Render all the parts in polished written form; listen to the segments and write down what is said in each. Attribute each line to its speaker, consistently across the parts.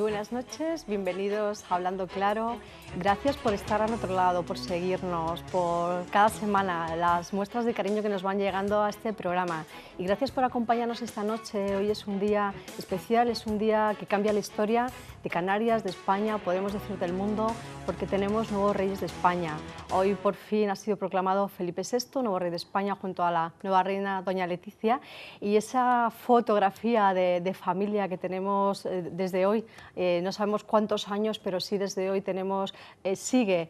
Speaker 1: Muy buenas noches, bienvenidos a Hablando Claro. Gracias por estar al otro lado, por seguirnos, por cada semana las muestras de cariño que nos van llegando a este programa. Y gracias por acompañarnos esta noche. Hoy es un día especial, es un día que cambia la historia de Canarias, de España, podemos decir del mundo, porque tenemos nuevos reyes de España. Hoy por fin ha sido proclamado Felipe VI, nuevo rey de España, junto a la nueva reina doña Leticia. Y esa fotografía de familia que tenemos desde hoy, no sabemos cuántos años, pero sí desde hoy tenemos, sigue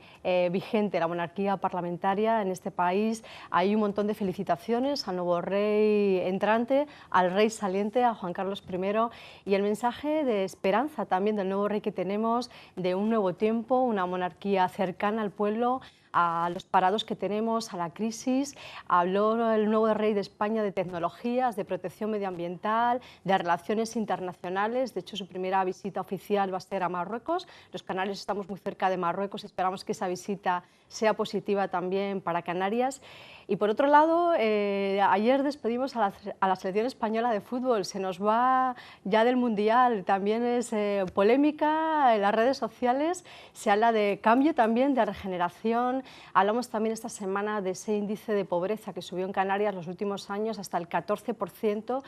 Speaker 1: vigente la monarquía parlamentaria en este país. Hay un montón de felicitaciones al nuevo rey entrante, al rey saliente, a Juan Carlos I, y el mensaje de esperanza también del nuevo rey que tenemos, de un nuevo tiempo, una monarquía cercana al pueblo, a los parados que tenemos, a la crisis. Habló el nuevo rey de España de tecnologías, de protección medioambiental, de relaciones internacionales. De hecho, su primera visita oficial va a ser a Marruecos. Los canarios estamos muy cerca de Marruecos, esperamos que esa visita sea positiva también para Canarias. Y por otro lado, ayer despedimos a la selección española de fútbol, se nos va ya del Mundial, también es polémica en las redes sociales, se habla de cambio también, de regeneración. Hablamos también esta semana de ese índice de pobreza que subió en Canarias los últimos años hasta el 14%,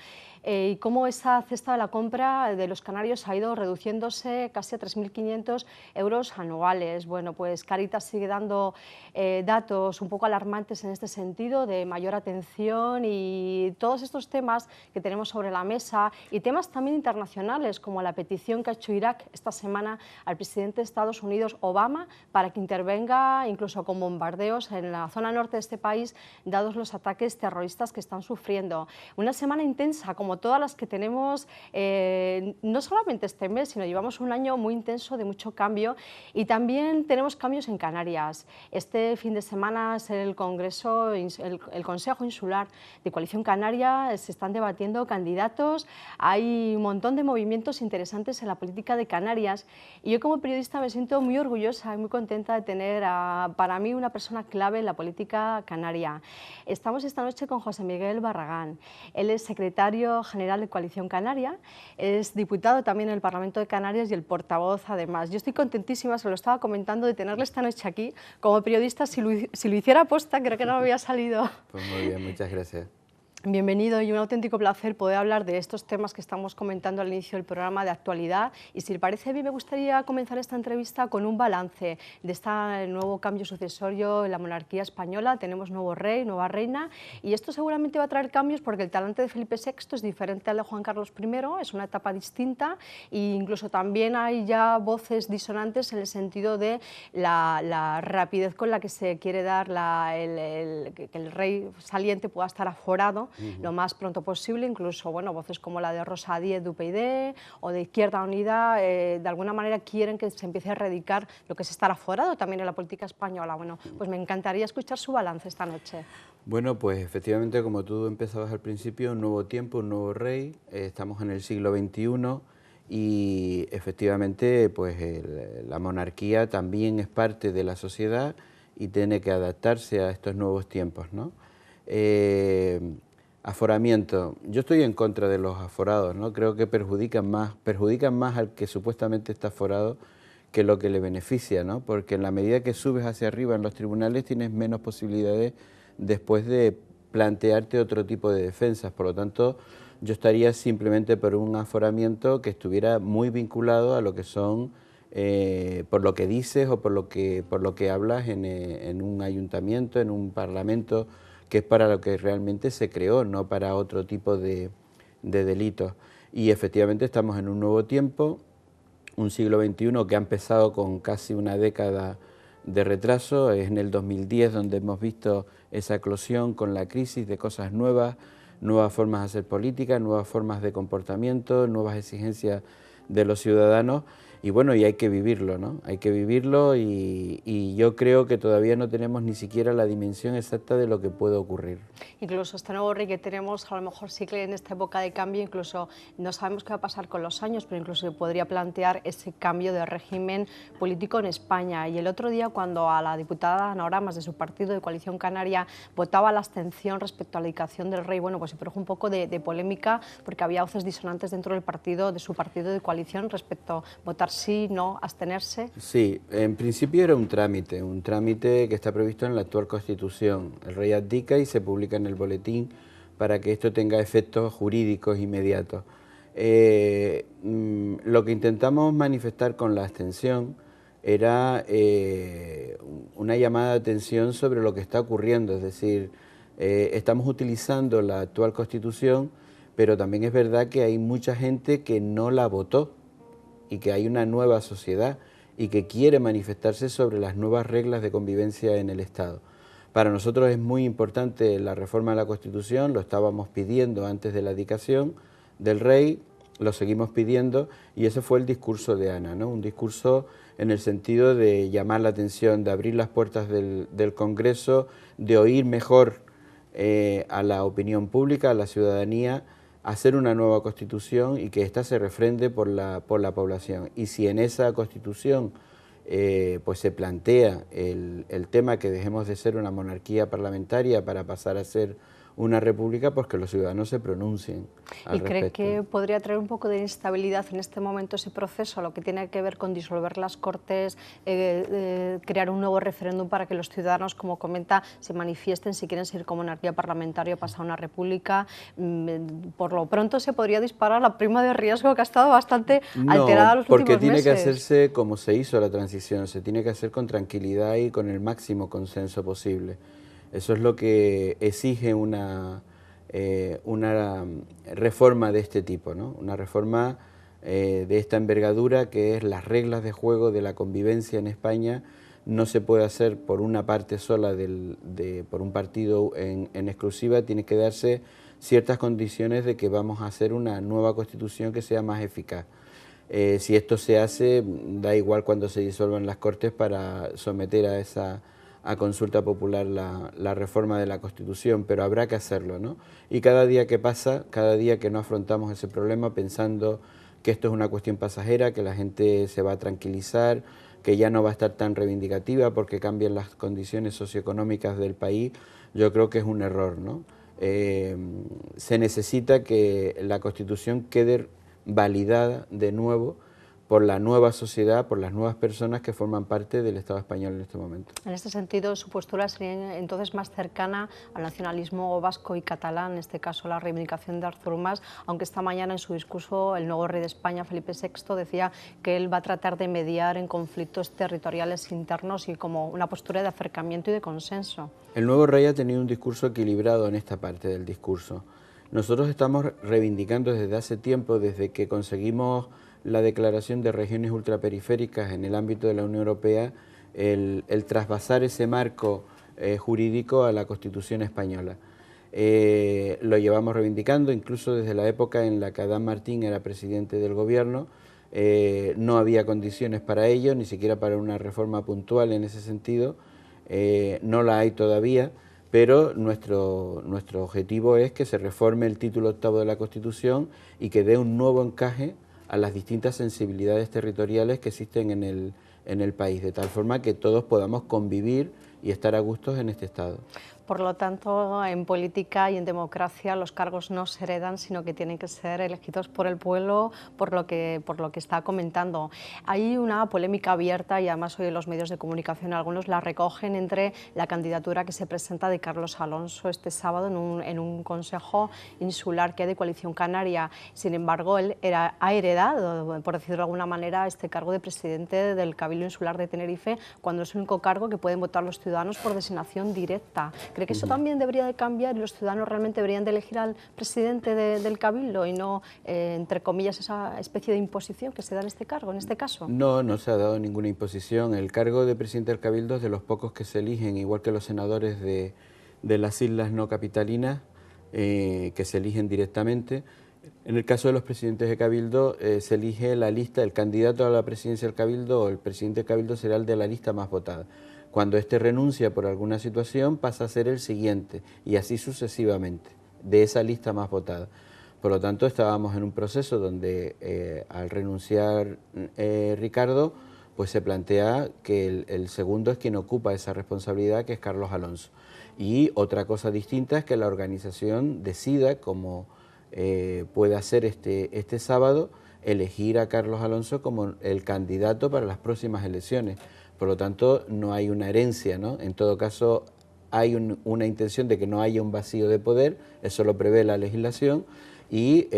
Speaker 1: y cómo esa cesta de la compra de los canarios ha ido reduciéndose casi a 3.500 euros anuales. Bueno, pues Cáritas sigue dando datos un poco alarmantes en este sentido, de mayor atención, y todos estos temas que tenemos sobre la mesa, y temas también internacionales, como la petición que ha hecho Irak esta semana al presidente de Estados Unidos, Obama, para que intervenga incluso con bombardeos en la zona norte de este país, dados los ataques terroristas que están sufriendo. Una semana intensa, como todas las que tenemos, no solamente este mes, sino llevamos un año muy intenso de mucho cambio, y también tenemos cambios en Canarias. Este fin de semana es el Congreso, el Consejo Insular de Coalición Canaria, se están debatiendo candidatos, hay un montón de movimientos interesantes en la política de Canarias, y yo como periodista me siento muy orgullosa y muy contenta de tener para mí una persona clave en la política canaria. Estamos esta noche con José Miguel Barragán. Él es secretario general de Coalición Canaria, es diputado también en el Parlamento de Canarias y el portavoz además. Yo estoy contentísima, se lo estaba comentando, de tenerle esta noche aquí. Como periodista, si lo hiciera aposta, creo que no me había salido.
Speaker 2: Pues muy bien, muchas gracias.
Speaker 1: Bienvenido, y un auténtico placer poder hablar de estos temas que estamos comentando al inicio del programa, de actualidad. Y si le parece bien, me gustaría comenzar esta entrevista con un balance de este nuevo cambio sucesorio en la monarquía española. Tenemos nuevo rey, nueva reina, y esto seguramente va a traer cambios porque el talante de Felipe VI es diferente al de Juan Carlos I, es una etapa distinta, e incluso también hay ya voces disonantes en el sentido de la rapidez con la que se quiere dar que el rey saliente pueda estar aforado lo más pronto posible. Incluso voces como la de Rosa Díez de UPyD o de Izquierda Unida de alguna manera quieren que se empiece a erradicar lo que es estar aforado también en la política española. Bueno, pues me encantaría escuchar su balance esta noche.
Speaker 2: Bueno, pues efectivamente, como tú empezabas al principio, un nuevo tiempo, un nuevo rey, estamos en el siglo XXI y efectivamente pues la monarquía también es parte de la sociedad y tiene que adaptarse a estos nuevos tiempos, ¿no? Aforamiento. Yo estoy en contra de los aforados, ¿no? Creo que perjudican más al que supuestamente está aforado que lo que le beneficia, ¿no? Porque en la medida que subes hacia arriba en los tribunales tienes menos posibilidades después de plantearte otro tipo de defensas. Por lo tanto, yo estaría simplemente por un aforamiento que estuviera muy vinculado a lo que son, por lo que dices o por lo que hablas en un ayuntamiento, en un parlamento, que es para lo que realmente se creó, no para otro tipo de delitos. Y efectivamente estamos en un nuevo tiempo, un siglo XXI que ha empezado con casi una década de retraso. Es en el 2010 donde hemos visto esa eclosión con la crisis de cosas nuevas, nuevas formas de hacer política, nuevas formas de comportamiento, nuevas exigencias de los ciudadanos, y bueno, y hay que vivirlo, ¿no? Hay que vivirlo y yo creo que todavía no tenemos ni siquiera la dimensión exacta de lo que puede ocurrir.
Speaker 1: Incluso este nuevo rey que tenemos, a lo mejor sí que en esta época de cambio, incluso no sabemos qué va a pasar con los años, pero incluso se podría plantear ese cambio de régimen político en España. Y el otro día, cuando a la diputada Ana Oramas, de su partido de Coalición Canaria, votaba la abstención respecto a la dedicación del rey, bueno, pues se produjo un poco de polémica, porque había voces disonantes dentro del partido, de su partido de coalición, respecto a votar sí, no, abstenerse.
Speaker 2: Sí, en principio era un trámite que está previsto en la actual Constitución. El rey abdica y se publica en el boletín para que esto tenga efectos jurídicos inmediatos. Lo que intentamos manifestar con la abstención era una llamada de atención sobre lo que está ocurriendo, es decir, estamos utilizando la actual Constitución, pero también es verdad que hay mucha gente que no la votó y que hay una nueva sociedad y que quiere manifestarse sobre las nuevas reglas de convivencia en el Estado. Para nosotros es muy importante la reforma de la Constitución, lo estábamos pidiendo antes de la abdicación del rey, lo seguimos pidiendo y ese fue el discurso de Ana, ¿no? Un discurso en el sentido de llamar la atención, de abrir las puertas del Congreso, de oír mejor a la opinión pública, a la ciudadanía, hacer una nueva Constitución y que ésta se refrende por la población. Y si en esa Constitución pues se plantea el tema que dejemos de ser una monarquía parlamentaria para pasar a ser una república, pues que los ciudadanos se pronuncien al respecto.
Speaker 1: ¿Y cree que podría traer un poco de inestabilidad en este momento ese proceso, lo que tiene que ver con disolver las Cortes, crear un nuevo referéndum para que los ciudadanos, como comenta, se manifiesten si quieren seguir como monarquía parlamentaria o pasar a una república? Por lo pronto se podría disparar la prima de riesgo que ha estado bastante alterada los últimos meses.
Speaker 2: Porque tiene que hacerse como se hizo la transición, se tiene que hacer con tranquilidad y con el máximo consenso posible. Eso es lo que exige una reforma de este tipo, ¿no? Una reforma de esta envergadura, que es las reglas de juego de la convivencia en España. No se puede hacer por una parte sola, por un partido en exclusiva, tiene que darse ciertas condiciones de que vamos a hacer una nueva Constitución que sea más eficaz. Si esto se hace, da igual cuando se disuelvan las Cortes para someter a consulta popular la reforma de la Constitución, pero habrá que hacerlo, ¿no? Y cada día que pasa, cada día que no afrontamos ese problema pensando que esto es una cuestión pasajera, que la gente se va a tranquilizar, que ya no va a estar tan reivindicativa porque cambian las condiciones socioeconómicas del país, yo creo que es un error, ¿no? Se necesita que la Constitución quede validada de nuevo por la nueva sociedad, por las nuevas personas que forman parte del Estado español en este momento.
Speaker 1: En este sentido, su postura sería entonces más cercana al nacionalismo vasco y catalán, en este caso la reivindicación de Artur Mas, aunque esta mañana en su discurso el nuevo rey de España, Felipe VI, decía que él va a tratar de mediar en conflictos territoriales internos y como una postura de acercamiento y de consenso.
Speaker 2: El nuevo rey ha tenido un discurso equilibrado en esta parte del discurso. Nosotros estamos reivindicando desde hace tiempo, desde que conseguimos la declaración de regiones ultraperiféricas en el ámbito de la Unión Europea, el trasvasar ese marco jurídico a la Constitución española. Lo llevamos reivindicando incluso desde la época en la que Adán Martín era presidente del gobierno. No había condiciones para ello, ni siquiera para una reforma puntual en ese sentido. No la hay todavía, pero nuestro objetivo es que se reforme el título octavo de la Constitución y que dé un nuevo encaje a las distintas sensibilidades territoriales que existen en el país, de tal forma que todos podamos convivir y estar a gustos en este Estado.
Speaker 1: Por lo tanto, en política y en democracia los cargos no se heredan, sino que tienen que ser elegidos por el pueblo, por lo que está comentando. Hay una polémica abierta y además hoy en los medios de comunicación algunos la recogen entre la candidatura que se presenta de Carlos Alonso este sábado en un consejo insular que hay de Coalición Canaria. Sin embargo, él ha heredado, por decirlo de alguna manera, este cargo de presidente del Cabildo Insular de Tenerife, cuando es el único cargo que pueden votar los ciudadanos por designación directa. ¿Cree que eso también debería de cambiar y los ciudadanos realmente deberían de elegir al presidente del Cabildo y no, entre comillas, esa especie de imposición que se da en este cargo, en este caso?
Speaker 2: No, no se ha dado ninguna imposición. El cargo de presidente del Cabildo es de los pocos que se eligen, igual que los senadores de las islas no capitalinas, que se eligen directamente. En el caso de los presidentes de Cabildo, se elige la lista, el candidato a la presidencia del Cabildo o el presidente del Cabildo será el de la lista más votada. Cuando éste renuncia por alguna situación, pasa a ser el siguiente, y así sucesivamente, de esa lista más votada. Por lo tanto, estábamos en un proceso donde al renunciar Ricardo, pues se plantea que el segundo es quien ocupa esa responsabilidad, que es Carlos Alonso. Y otra cosa distinta es que la organización decida, como puede hacer este sábado, elegir a Carlos Alonso como el candidato para las próximas elecciones. Por lo tanto, no hay una herencia, ¿no? En todo caso, hay una intención de que no haya un vacío de poder, eso lo prevé la legislación, y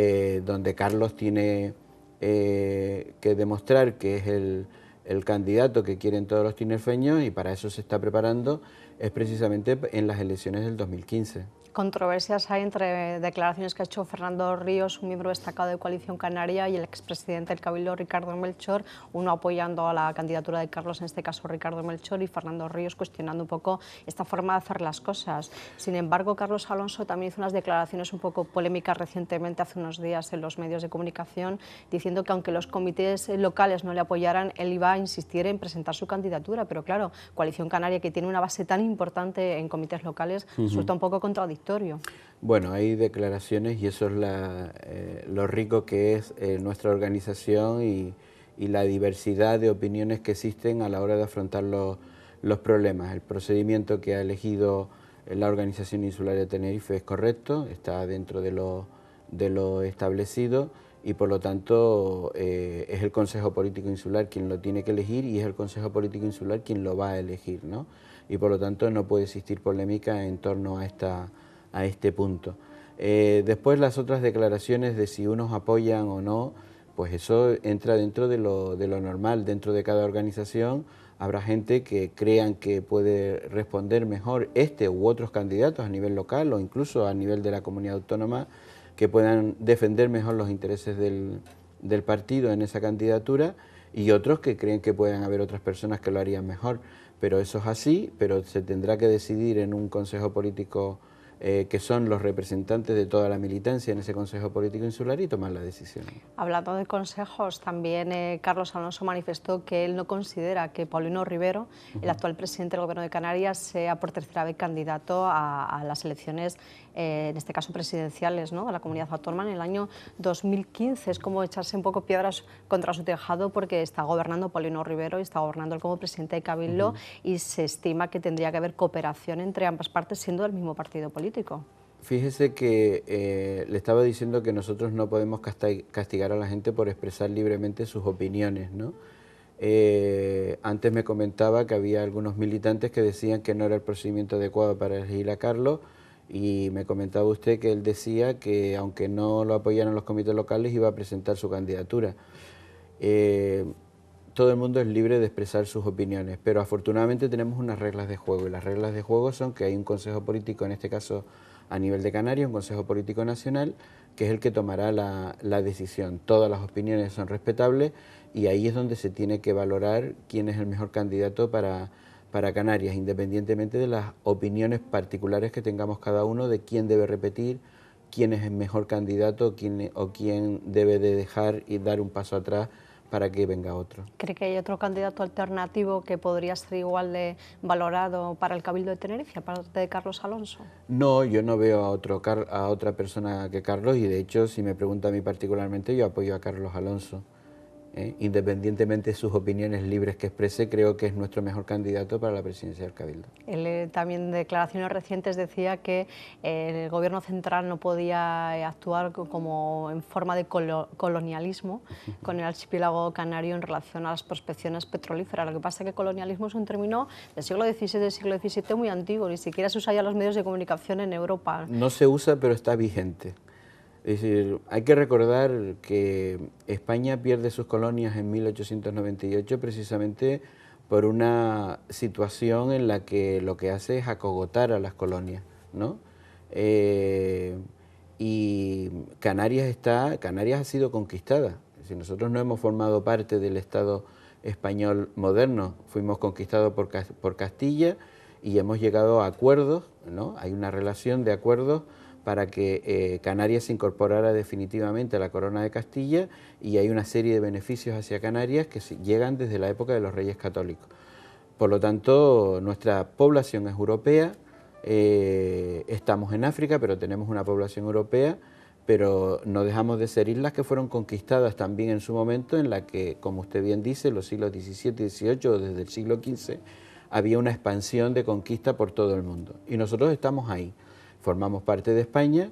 Speaker 2: donde Carlos tiene que demostrar que es el candidato que quieren todos los tinerfeños, y para eso se está preparando, es precisamente en las elecciones del 2015.
Speaker 1: Controversias hay entre declaraciones que ha hecho Fernando Ríos, un miembro destacado de Coalición Canaria, y el expresidente del Cabildo, Ricardo Melchor, uno apoyando a la candidatura de Carlos, en este caso Ricardo Melchor, y Fernando Ríos cuestionando un poco esta forma de hacer las cosas. Sin embargo, Carlos Alonso también hizo unas declaraciones un poco polémicas recientemente, hace unos días, en los medios de comunicación, diciendo que aunque los comités locales no le apoyaran, él iba a insistir en presentar su candidatura. Pero claro, Coalición Canaria, que tiene una base tan importante en comités locales, resulta un poco contradictorio.
Speaker 2: Bueno, hay declaraciones y eso es lo rico que es nuestra organización y la diversidad de opiniones que existen a la hora de afrontar los problemas. El procedimiento que ha elegido la Organización Insular de Tenerife es correcto, está dentro de lo establecido, y por lo tanto es el Consejo Político Insular quien lo tiene que elegir y es el Consejo Político Insular quien lo va a elegir, ¿no? Y por lo tanto no puede existir polémica en torno a este punto. Después las otras declaraciones de si unos apoyan o no, pues eso entra dentro de lo normal. Dentro de cada organización habrá gente que crean que puede responder mejor este u otros candidatos a nivel local o incluso a nivel de la comunidad autónoma, que puedan defender mejor los intereses del partido en esa candidatura, y otros que creen que pueden haber otras personas que lo harían mejor. Pero eso es así, pero se tendrá que decidir en un consejo político que son los representantes de toda la militancia en ese Consejo Político Insular, y tomar la decisión.
Speaker 1: Hablando de consejos, también Carlos Alonso manifestó que él no considera que Paulino Rivero, el actual presidente del Gobierno de Canarias, sea por tercera vez candidato a las elecciones, en este caso presidenciales, ¿no?, de la comunidad autónoma en el año 2015. Es como echarse un poco piedras contra su tejado, porque está gobernando Paulino Rivero y está gobernando él como presidente de Cabildo, y se estima que tendría que haber cooperación entre ambas partes, siendo del mismo partido político.
Speaker 2: Fíjese que le estaba diciendo que nosotros no podemos castigar a la gente por expresar libremente sus opiniones, ¿no? Antes me comentaba que había algunos militantes que decían que no era el procedimiento adecuado para elegir a Carlos, y me comentaba usted que él decía que aunque no lo apoyaran los comités locales iba a presentar su candidatura. Todo el mundo es libre de expresar sus opiniones, pero afortunadamente tenemos unas reglas de juego, y las reglas de juego son que hay un consejo político, en este caso a nivel de Canarias, un consejo político nacional, que es el que tomará la decisión. Todas las opiniones son respetables y ahí es donde se tiene que valorar quién es el mejor candidato para Canarias, independientemente de las opiniones particulares que tengamos cada uno de quién debe repetir, quién es el mejor candidato o quién debe de dejar y dar un paso atrás para que venga otro.
Speaker 1: ¿Cree que hay otro candidato alternativo que podría ser igual de valorado para el Cabildo de Tenerife, aparte de Carlos Alonso?
Speaker 2: No, yo no veo a otra persona que Carlos, y de hecho, si me pregunta a mí particularmente, yo apoyo a Carlos Alonso. Independientemente de sus opiniones libres que exprese, creo que es nuestro mejor candidato para la presidencia del Cabildo.
Speaker 1: Él también en declaraciones recientes decía que el gobierno central no podía actuar como en forma de colonialismo con el archipiélago canario en relación a las prospecciones petrolíferas. Lo que pasa es que colonialismo es un término del siglo XVI, del siglo XVII muy antiguo, ni siquiera se usa ya en los medios de comunicación en Europa.
Speaker 2: No se usa, pero está vigente. Es decir, hay que recordar que España pierde sus colonias en 1898 precisamente por una situación en la que lo que hace es acogotar a las colonias, ¿no? Y Canarias ha sido conquistada. Es decir, nosotros no hemos formado parte del Estado español moderno, fuimos conquistados por Castilla y hemos llegado a acuerdos, ¿no? Hay una relación de acuerdos para que Canarias se incorporara definitivamente a la Corona de Castilla, y hay una serie de beneficios hacia Canarias que llegan desde la época de los Reyes Católicos. Por lo tanto, nuestra población es europea, estamos en África, pero tenemos una población europea, pero no dejamos de ser islas que fueron conquistadas también en su momento, en la que, como usted bien dice, los siglos XVII y XVIII, o desde el siglo XV, había una expansión de conquista por todo el mundo. Y nosotros estamos ahí, formamos parte de España,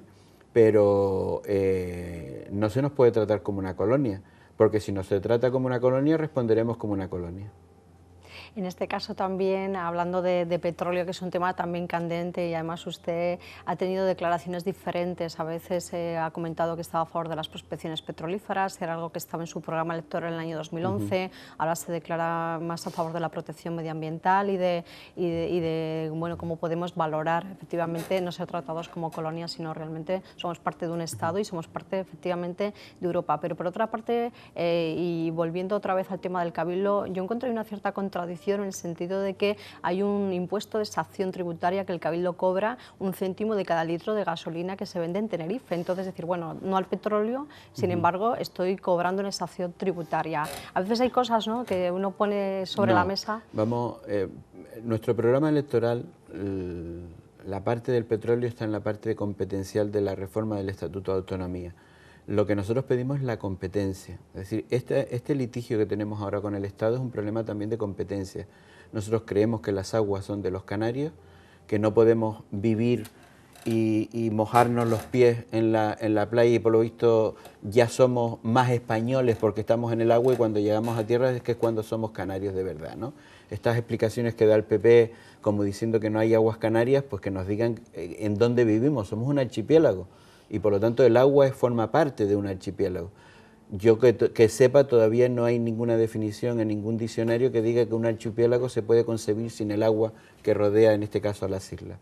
Speaker 2: pero no se nos puede tratar como una colonia, porque si no se trata como una colonia, responderemos como una colonia.
Speaker 1: En este caso también, hablando de petróleo, que es un tema también candente, y además usted ha tenido declaraciones diferentes. A veces ha comentado que estaba a favor de las prospecciones petrolíferas, era algo que estaba en su programa electoral en el año 2011, ahora se declara más a favor de la protección medioambiental y de bueno, cómo podemos valorar efectivamente no ser tratados como colonias, sino realmente somos parte de un Estado y somos parte efectivamente de Europa. Pero por otra parte, y volviendo otra vez al tema del cabildo, yo encontré una cierta contradicción en el sentido de que hay un impuesto de exacción tributaria que el Cabildo cobra 1 céntimo de cada litro de gasolina que se vende en Tenerife. Entonces, decir, bueno, no al petróleo, sin embargo, estoy cobrando una exacción tributaria. A veces hay cosas, ¿no?, que uno pone sobre la mesa.
Speaker 2: Vamos, nuestro programa electoral, la parte del petróleo está en la parte competencial de la reforma del Estatuto de Autonomía. Lo que nosotros pedimos es la competencia. Es decir, este litigio que tenemos ahora con el Estado es un problema también de competencia. Nosotros creemos que las aguas son de los canarios, que no podemos vivir y mojarnos los pies en la playa, y por lo visto ya somos más españoles porque estamos en el agua, y cuando llegamos a tierra es que es cuando somos canarios de verdad, ¿no? Estas explicaciones que da el PP como diciendo que no hay aguas canarias, pues que nos digan en dónde vivimos. Somos un archipiélago, y por lo tanto el agua forma parte de un archipiélago. Yo que sepa, todavía no hay ninguna definición en ningún diccionario que diga que un archipiélago se puede concebir sin el agua que rodea, en este caso, a las islas.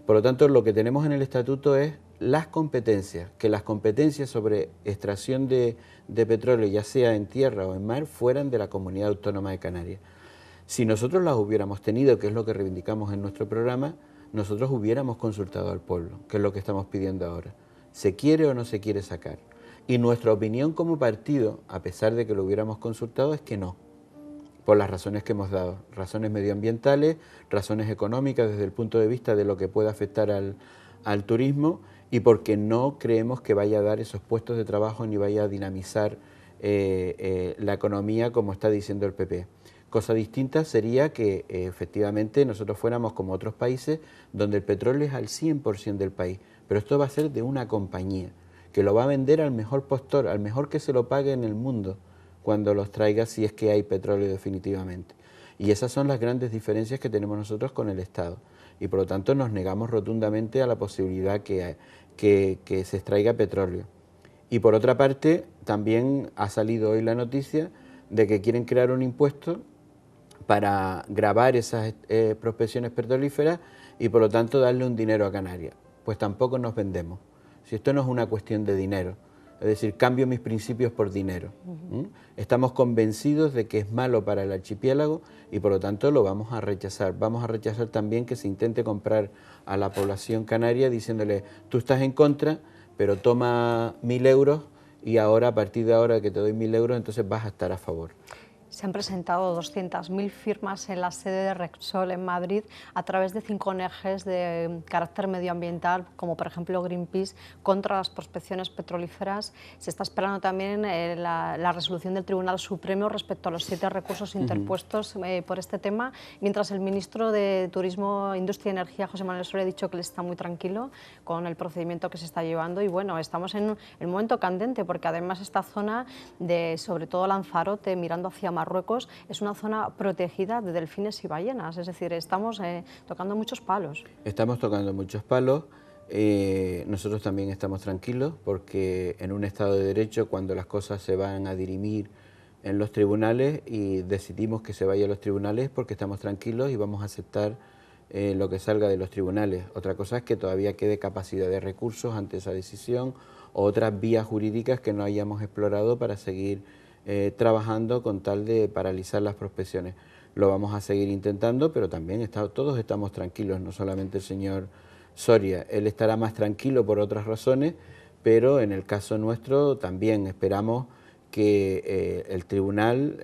Speaker 2: Por lo tanto, lo que tenemos en el Estatuto es las competencias, que las competencias sobre extracción de petróleo, ya sea en tierra o en mar, fueran de la Comunidad Autónoma de Canarias. Si nosotros las hubiéramos tenido, que es lo que reivindicamos en nuestro programa, nosotros hubiéramos consultado al pueblo, que es lo que estamos pidiendo ahora. ¿Se quiere o no se quiere sacar? Y nuestra opinión como partido, a pesar de que lo hubiéramos consultado, es que no, por las razones que hemos dado, razones medioambientales, razones económicas desde el punto de vista de lo que puede afectar al turismo, y porque no creemos que vaya a dar esos puestos de trabajo ni vaya a dinamizar la economía como está diciendo el PP. Cosa distinta sería que efectivamente nosotros fuéramos como otros países donde el petróleo es al 100% del país, pero esto va a ser de una compañía que lo va a vender al mejor postor, al mejor que se lo pague en el mundo cuando los traiga, si es que hay petróleo definitivamente. Y esas son las grandes diferencias que tenemos nosotros con el Estado, y por lo tanto nos negamos rotundamente a la posibilidad que se extraiga petróleo. Y por otra parte, también ha salido hoy la noticia de que quieren crear un impuesto para gravar esas prospecciones petrolíferas y por lo tanto darle un dinero a Canarias. Pues tampoco nos vendemos. Si esto no es una cuestión de dinero, es decir, cambio mis principios por dinero. Estamos convencidos de que es malo para el archipiélago y por lo tanto lo vamos a rechazar. Vamos a rechazar también que se intente comprar a la población canaria diciéndole, tú estás en contra, pero toma 1.000 euros y ahora, a partir de ahora que te doy 1.000 euros, entonces vas a estar a favor.
Speaker 1: Se han presentado 200.000 firmas en la sede de Repsol en Madrid a través de 5 ONGs de carácter medioambiental, como por ejemplo Greenpeace, contra las prospecciones petrolíferas. Se está esperando también la resolución del Tribunal Supremo respecto a los 7 recursos interpuestos por este tema, mientras el ministro de Turismo, Industria y Energía, José Manuel Soria, ha dicho que él está muy tranquilo con el procedimiento que se está llevando. Y bueno, estamos en un momento candente, porque además esta zona de, sobre todo Lanzarote, mirando hacia Marruecos, es una zona protegida de delfines y ballenas, es decir, estamos tocando muchos palos.
Speaker 2: Estamos tocando muchos palos, nosotros también estamos tranquilos porque en un Estado de Derecho, cuando las cosas se van a dirimir en los tribunales y decidimos que se vaya a los tribunales, porque estamos tranquilos y vamos a aceptar lo que salga de los tribunales. Otra cosa es que todavía quede capacidad de recursos ante esa decisión o otras vías jurídicas que no hayamos explorado para seguir trabajando con tal de paralizar las prospecciones. Lo vamos a seguir intentando, pero también todos estamos tranquilos, no solamente el señor Soria. Él estará más tranquilo por otras razones, pero en el caso nuestro también esperamos que el tribunal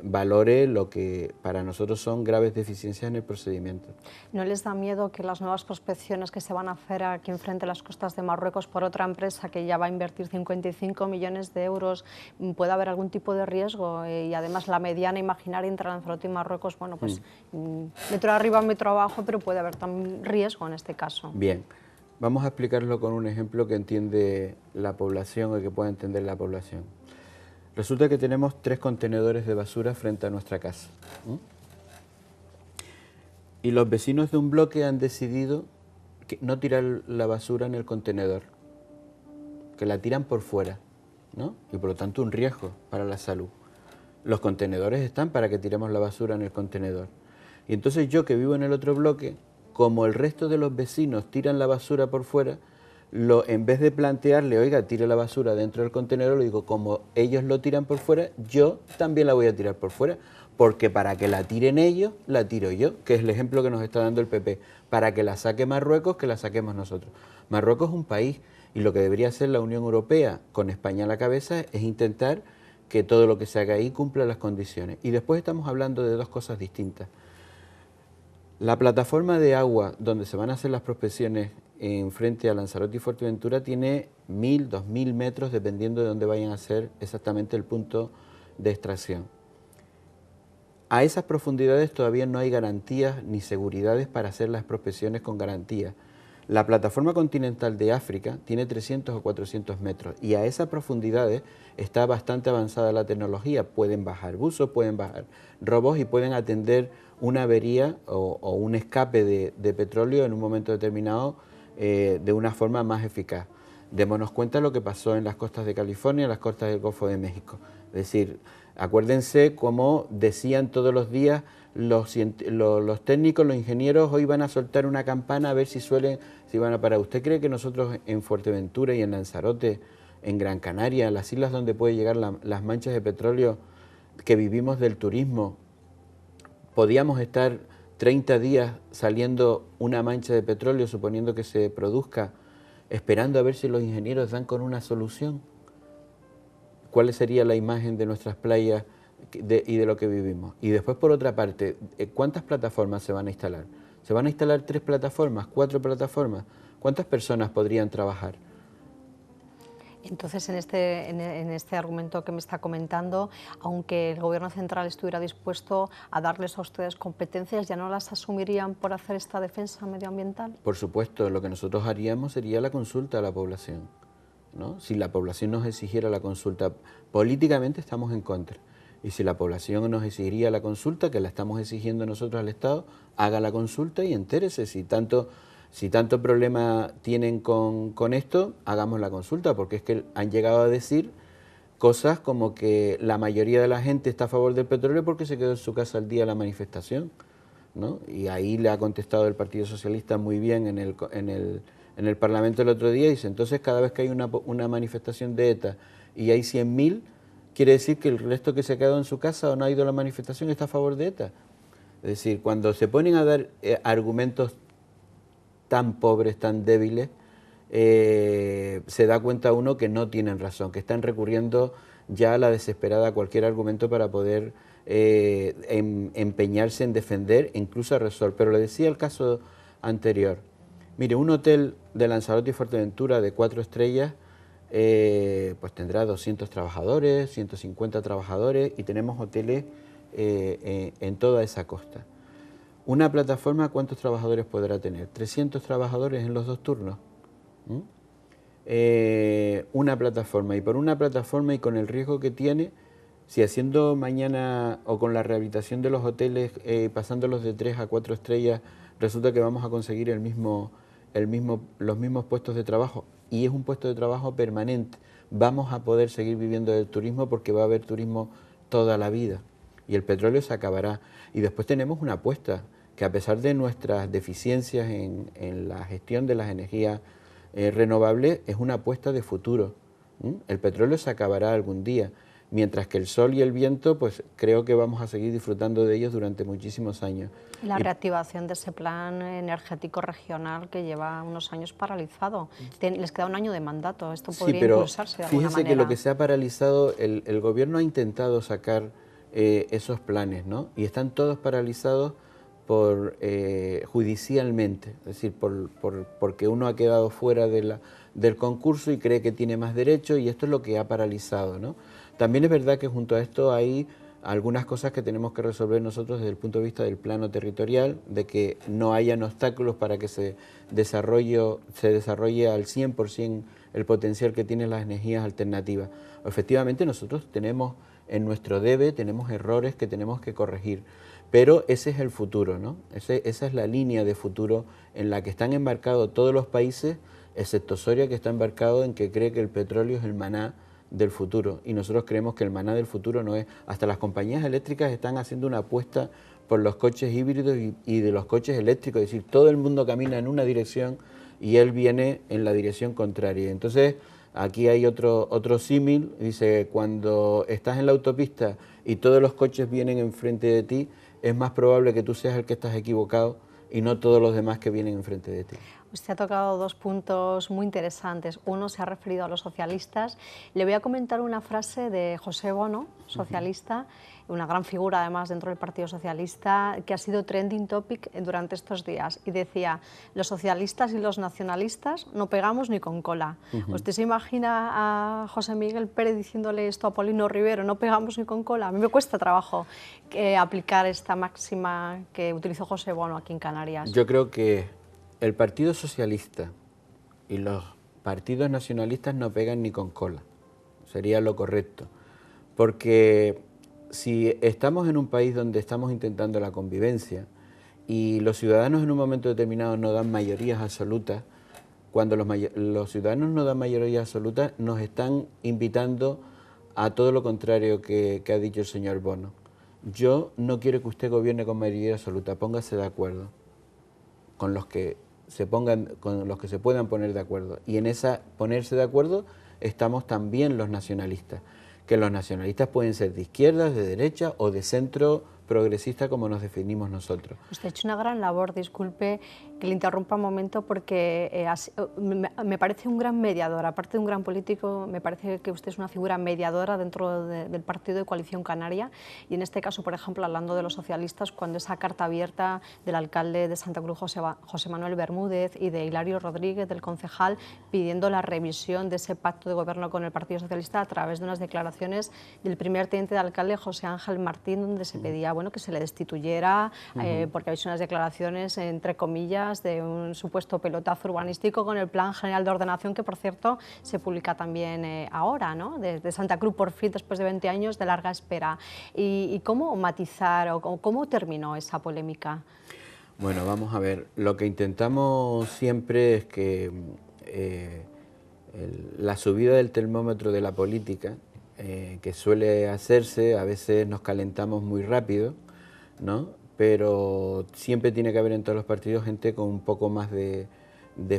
Speaker 2: valore lo que para nosotros son graves deficiencias en el procedimiento.
Speaker 1: ¿No les da miedo que las nuevas prospecciones que se van a hacer aquí enfrente a las costas de Marruecos por otra empresa que ya va a invertir 55 millones de euros pueda haber algún tipo de riesgo? Y además la mediana imaginaria entre Lanzarote y Marruecos, bueno, pues metro arriba, metro abajo, pero puede haber también riesgo en este caso.
Speaker 2: Bien, vamos a explicarlo con un ejemplo que entiende la población o que pueda entender la población. Resulta que tenemos 3 contenedores de basura frente a nuestra casa. Y los vecinos de un bloque han decidido que no tirar la basura en el contenedor, que la tiran por fuera, ¿no? Y por lo tanto un riesgo para la salud. Los contenedores están para que tiremos la basura en el contenedor. Y entonces yo, que vivo en el otro bloque, como el resto de los vecinos tiran la basura por fuera, en vez de plantearle, oiga, tire la basura dentro del contenedor, le digo, como ellos lo tiran por fuera, yo también la voy a tirar por fuera, porque para que la tiren ellos, la tiro yo, que es el ejemplo que nos está dando el PP. Para que la saque Marruecos, que la saquemos nosotros. Marruecos es un país, y lo que debería hacer la Unión Europea, con España a la cabeza, es intentar que todo lo que se haga ahí cumpla las condiciones. Y después estamos hablando de 2 cosas distintas. La plataforma de agua donde se van a hacer las prospecciones en frente a Lanzarote y Fuerteventura tiene 1000, 2000 metros, dependiendo de dónde vayan a ser exactamente el punto de extracción. A esas profundidades todavía no hay garantías ni seguridades para hacer las prospecciones con garantía. La plataforma continental de África tiene 300 o 400 metros y a esas profundidades está bastante avanzada la tecnología. Pueden bajar buzos, pueden bajar robots y pueden atender una avería o un escape de petróleo en un momento determinado de una forma más eficaz. Démonos cuenta de lo que pasó en las costas de California, en las costas del Golfo de México. Es decir, acuérdense cómo decían todos los días los técnicos, los ingenieros, hoy van a soltar una campana a ver si van a parar. ¿Usted cree que nosotros en Fuerteventura y en Lanzarote, en Gran Canaria, las islas donde puede llegar las manchas de petróleo, que vivimos del turismo, podíamos estar 30 días saliendo una mancha de petróleo, suponiendo que se produzca, esperando a ver si los ingenieros dan con una solución? ¿Cuál sería la imagen de nuestras playas y de lo que vivimos? Y después, por otra parte, ¿cuántas plataformas se van a instalar? ¿Se van a instalar 3 plataformas, 4 plataformas? ¿Cuántas personas podrían trabajar?
Speaker 1: Entonces, en este argumento que me está comentando, aunque el Gobierno central estuviera dispuesto a darles a ustedes competencias, ¿ya no las asumirían por hacer esta defensa medioambiental?
Speaker 2: Por supuesto, lo que nosotros haríamos sería la consulta a la población, ¿no? Si la población nos exigiera la consulta, políticamente estamos en contra. Y si la población nos exigiría la consulta, que la estamos exigiendo nosotros al Estado, haga la consulta y entérese. Si tanto problema tienen con esto, hagamos la consulta, porque es que han llegado a decir cosas como que la mayoría de la gente está a favor del petróleo porque se quedó en su casa el día de la manifestación, ¿no? Y ahí le ha contestado el Partido Socialista muy bien en el Parlamento el otro día, y dice, entonces cada vez que hay una manifestación de ETA y hay 100.000, quiere decir que el resto que se ha quedado en su casa o no ha ido a la manifestación está a favor de ETA. Es decir, cuando se ponen a dar argumentos tan pobres, tan débiles, se da cuenta uno que no tienen razón, que están recurriendo ya a la desesperada a cualquier argumento para poder empeñarse en defender e incluso a resolver. Pero le decía el caso anterior. Mire, un hotel de Lanzarote y Fuerteventura de 4 estrellas pues tendrá 200 trabajadores, 150 trabajadores, y tenemos hoteles en toda esa costa. Una plataforma, ¿cuántos trabajadores podrá tener? 300 trabajadores en los 2 turnos. Una plataforma, y por una plataforma y con el riesgo que tiene, si haciendo mañana o con la rehabilitación de los hoteles, pasándolos de 3 a 4 estrellas, resulta que vamos a conseguir los mismos puestos de trabajo, y es un puesto de trabajo permanente, vamos a poder seguir viviendo del turismo porque va a haber turismo toda la vida y el petróleo se acabará. Y después tenemos una apuesta que, a pesar de nuestras deficiencias en la gestión de las energías renovables, es una apuesta de futuro. El petróleo se acabará algún día mientras que el sol y el viento, pues creo que vamos a seguir disfrutando de ellos durante muchísimos años.
Speaker 1: La reactivación de ese plan energético regional que lleva unos años paralizado. Les queda un año de mandato, esto podría impulsarse de alguna manera.
Speaker 2: Fíjese que lo que se ha paralizado, el gobierno ha intentado sacar esos planes, ¿no? Y están todos paralizados judicialmente, es decir, porque uno ha quedado fuera del concurso y cree que tiene más derecho, y esto es lo que ha paralizado, ¿no? También es verdad que junto a esto hay algunas cosas que tenemos que resolver nosotros desde el punto de vista del plano territorial, de que no hayan obstáculos para que se desarrolle al 100% el potencial que tienen las energías alternativas. Efectivamente, nosotros tenemos en nuestro debe, tenemos errores que tenemos que corregir, pero ese es el futuro, ¿no? Esa es la línea de futuro en la que están embarcados todos los países, excepto Soria, que está embarcado en que cree que el petróleo es el maná del futuro, y nosotros creemos que el maná del futuro no es. Hasta las compañías eléctricas están haciendo una apuesta por los coches híbridos y de los coches eléctricos, es decir, todo el mundo camina en una dirección y él viene en la dirección contraria. Entonces, aquí hay otro símil, dice, cuando estás en la autopista y todos los coches vienen enfrente de ti, es más probable que tú seas el que estás equivocado y no todos los demás que vienen enfrente de ti.
Speaker 1: Usted ha tocado dos puntos muy interesantes. Uno se ha referido a los socialistas. Le voy a comentar una frase de José Bono, socialista, una gran figura además dentro del Partido Socialista, que ha sido trending topic durante estos días. Y decía, los socialistas y los nacionalistas no pegamos ni con cola. ¿Usted se imagina a José Miguel Pérez diciéndole esto a Paulino Rivero, no pegamos ni con cola? A mí me cuesta trabajo aplicar esta máxima que utilizó José Bono aquí en Canarias.
Speaker 2: Yo creo que el Partido Socialista y los partidos nacionalistas no pegan ni con cola, sería lo correcto, porque si estamos en un país donde estamos intentando la convivencia y los ciudadanos en un momento determinado no dan mayorías absolutas, cuando los ciudadanos no dan mayorías absolutas nos están invitando a todo lo contrario que ha dicho el señor Bono. Yo no quiero que usted gobierne con mayoría absoluta, póngase de acuerdo con los que se puedan poner de acuerdo. Y en esa ponerse de acuerdo estamos también los nacionalistas, que los nacionalistas pueden ser de izquierda, de derecha o de centro progresista, como nos definimos nosotros.
Speaker 1: Usted ha hecho una gran labor, disculpe que le interrumpa un momento, porque me parece un gran mediador, aparte de un gran político, me parece que usted es una figura mediadora dentro del partido de Coalición Canaria, y en este caso, por ejemplo, hablando de los socialistas, cuando esa carta abierta del alcalde de Santa Cruz, José Manuel Bermúdez, y de Hilario Rodríguez, del concejal, pidiendo la revisión de ese pacto de gobierno con el Partido Socialista a través de unas declaraciones del primer teniente de alcalde, José Ángel Martín, donde se pedía que se le destituyera, porque había unas declaraciones, entre comillas, de un supuesto pelotazo urbanístico con el Plan General de Ordenación, que por cierto se publica también ahora, ¿no? de Santa Cruz, por fin, después de 20 años de larga espera. ¿Y cómo matizar o cómo terminó esa polémica?
Speaker 2: Bueno, vamos a ver, lo que intentamos siempre es que la subida del termómetro de la política, que suele hacerse, a veces nos calentamos muy rápido, ¿no? Pero siempre tiene que haber en todos los partidos gente con un poco más de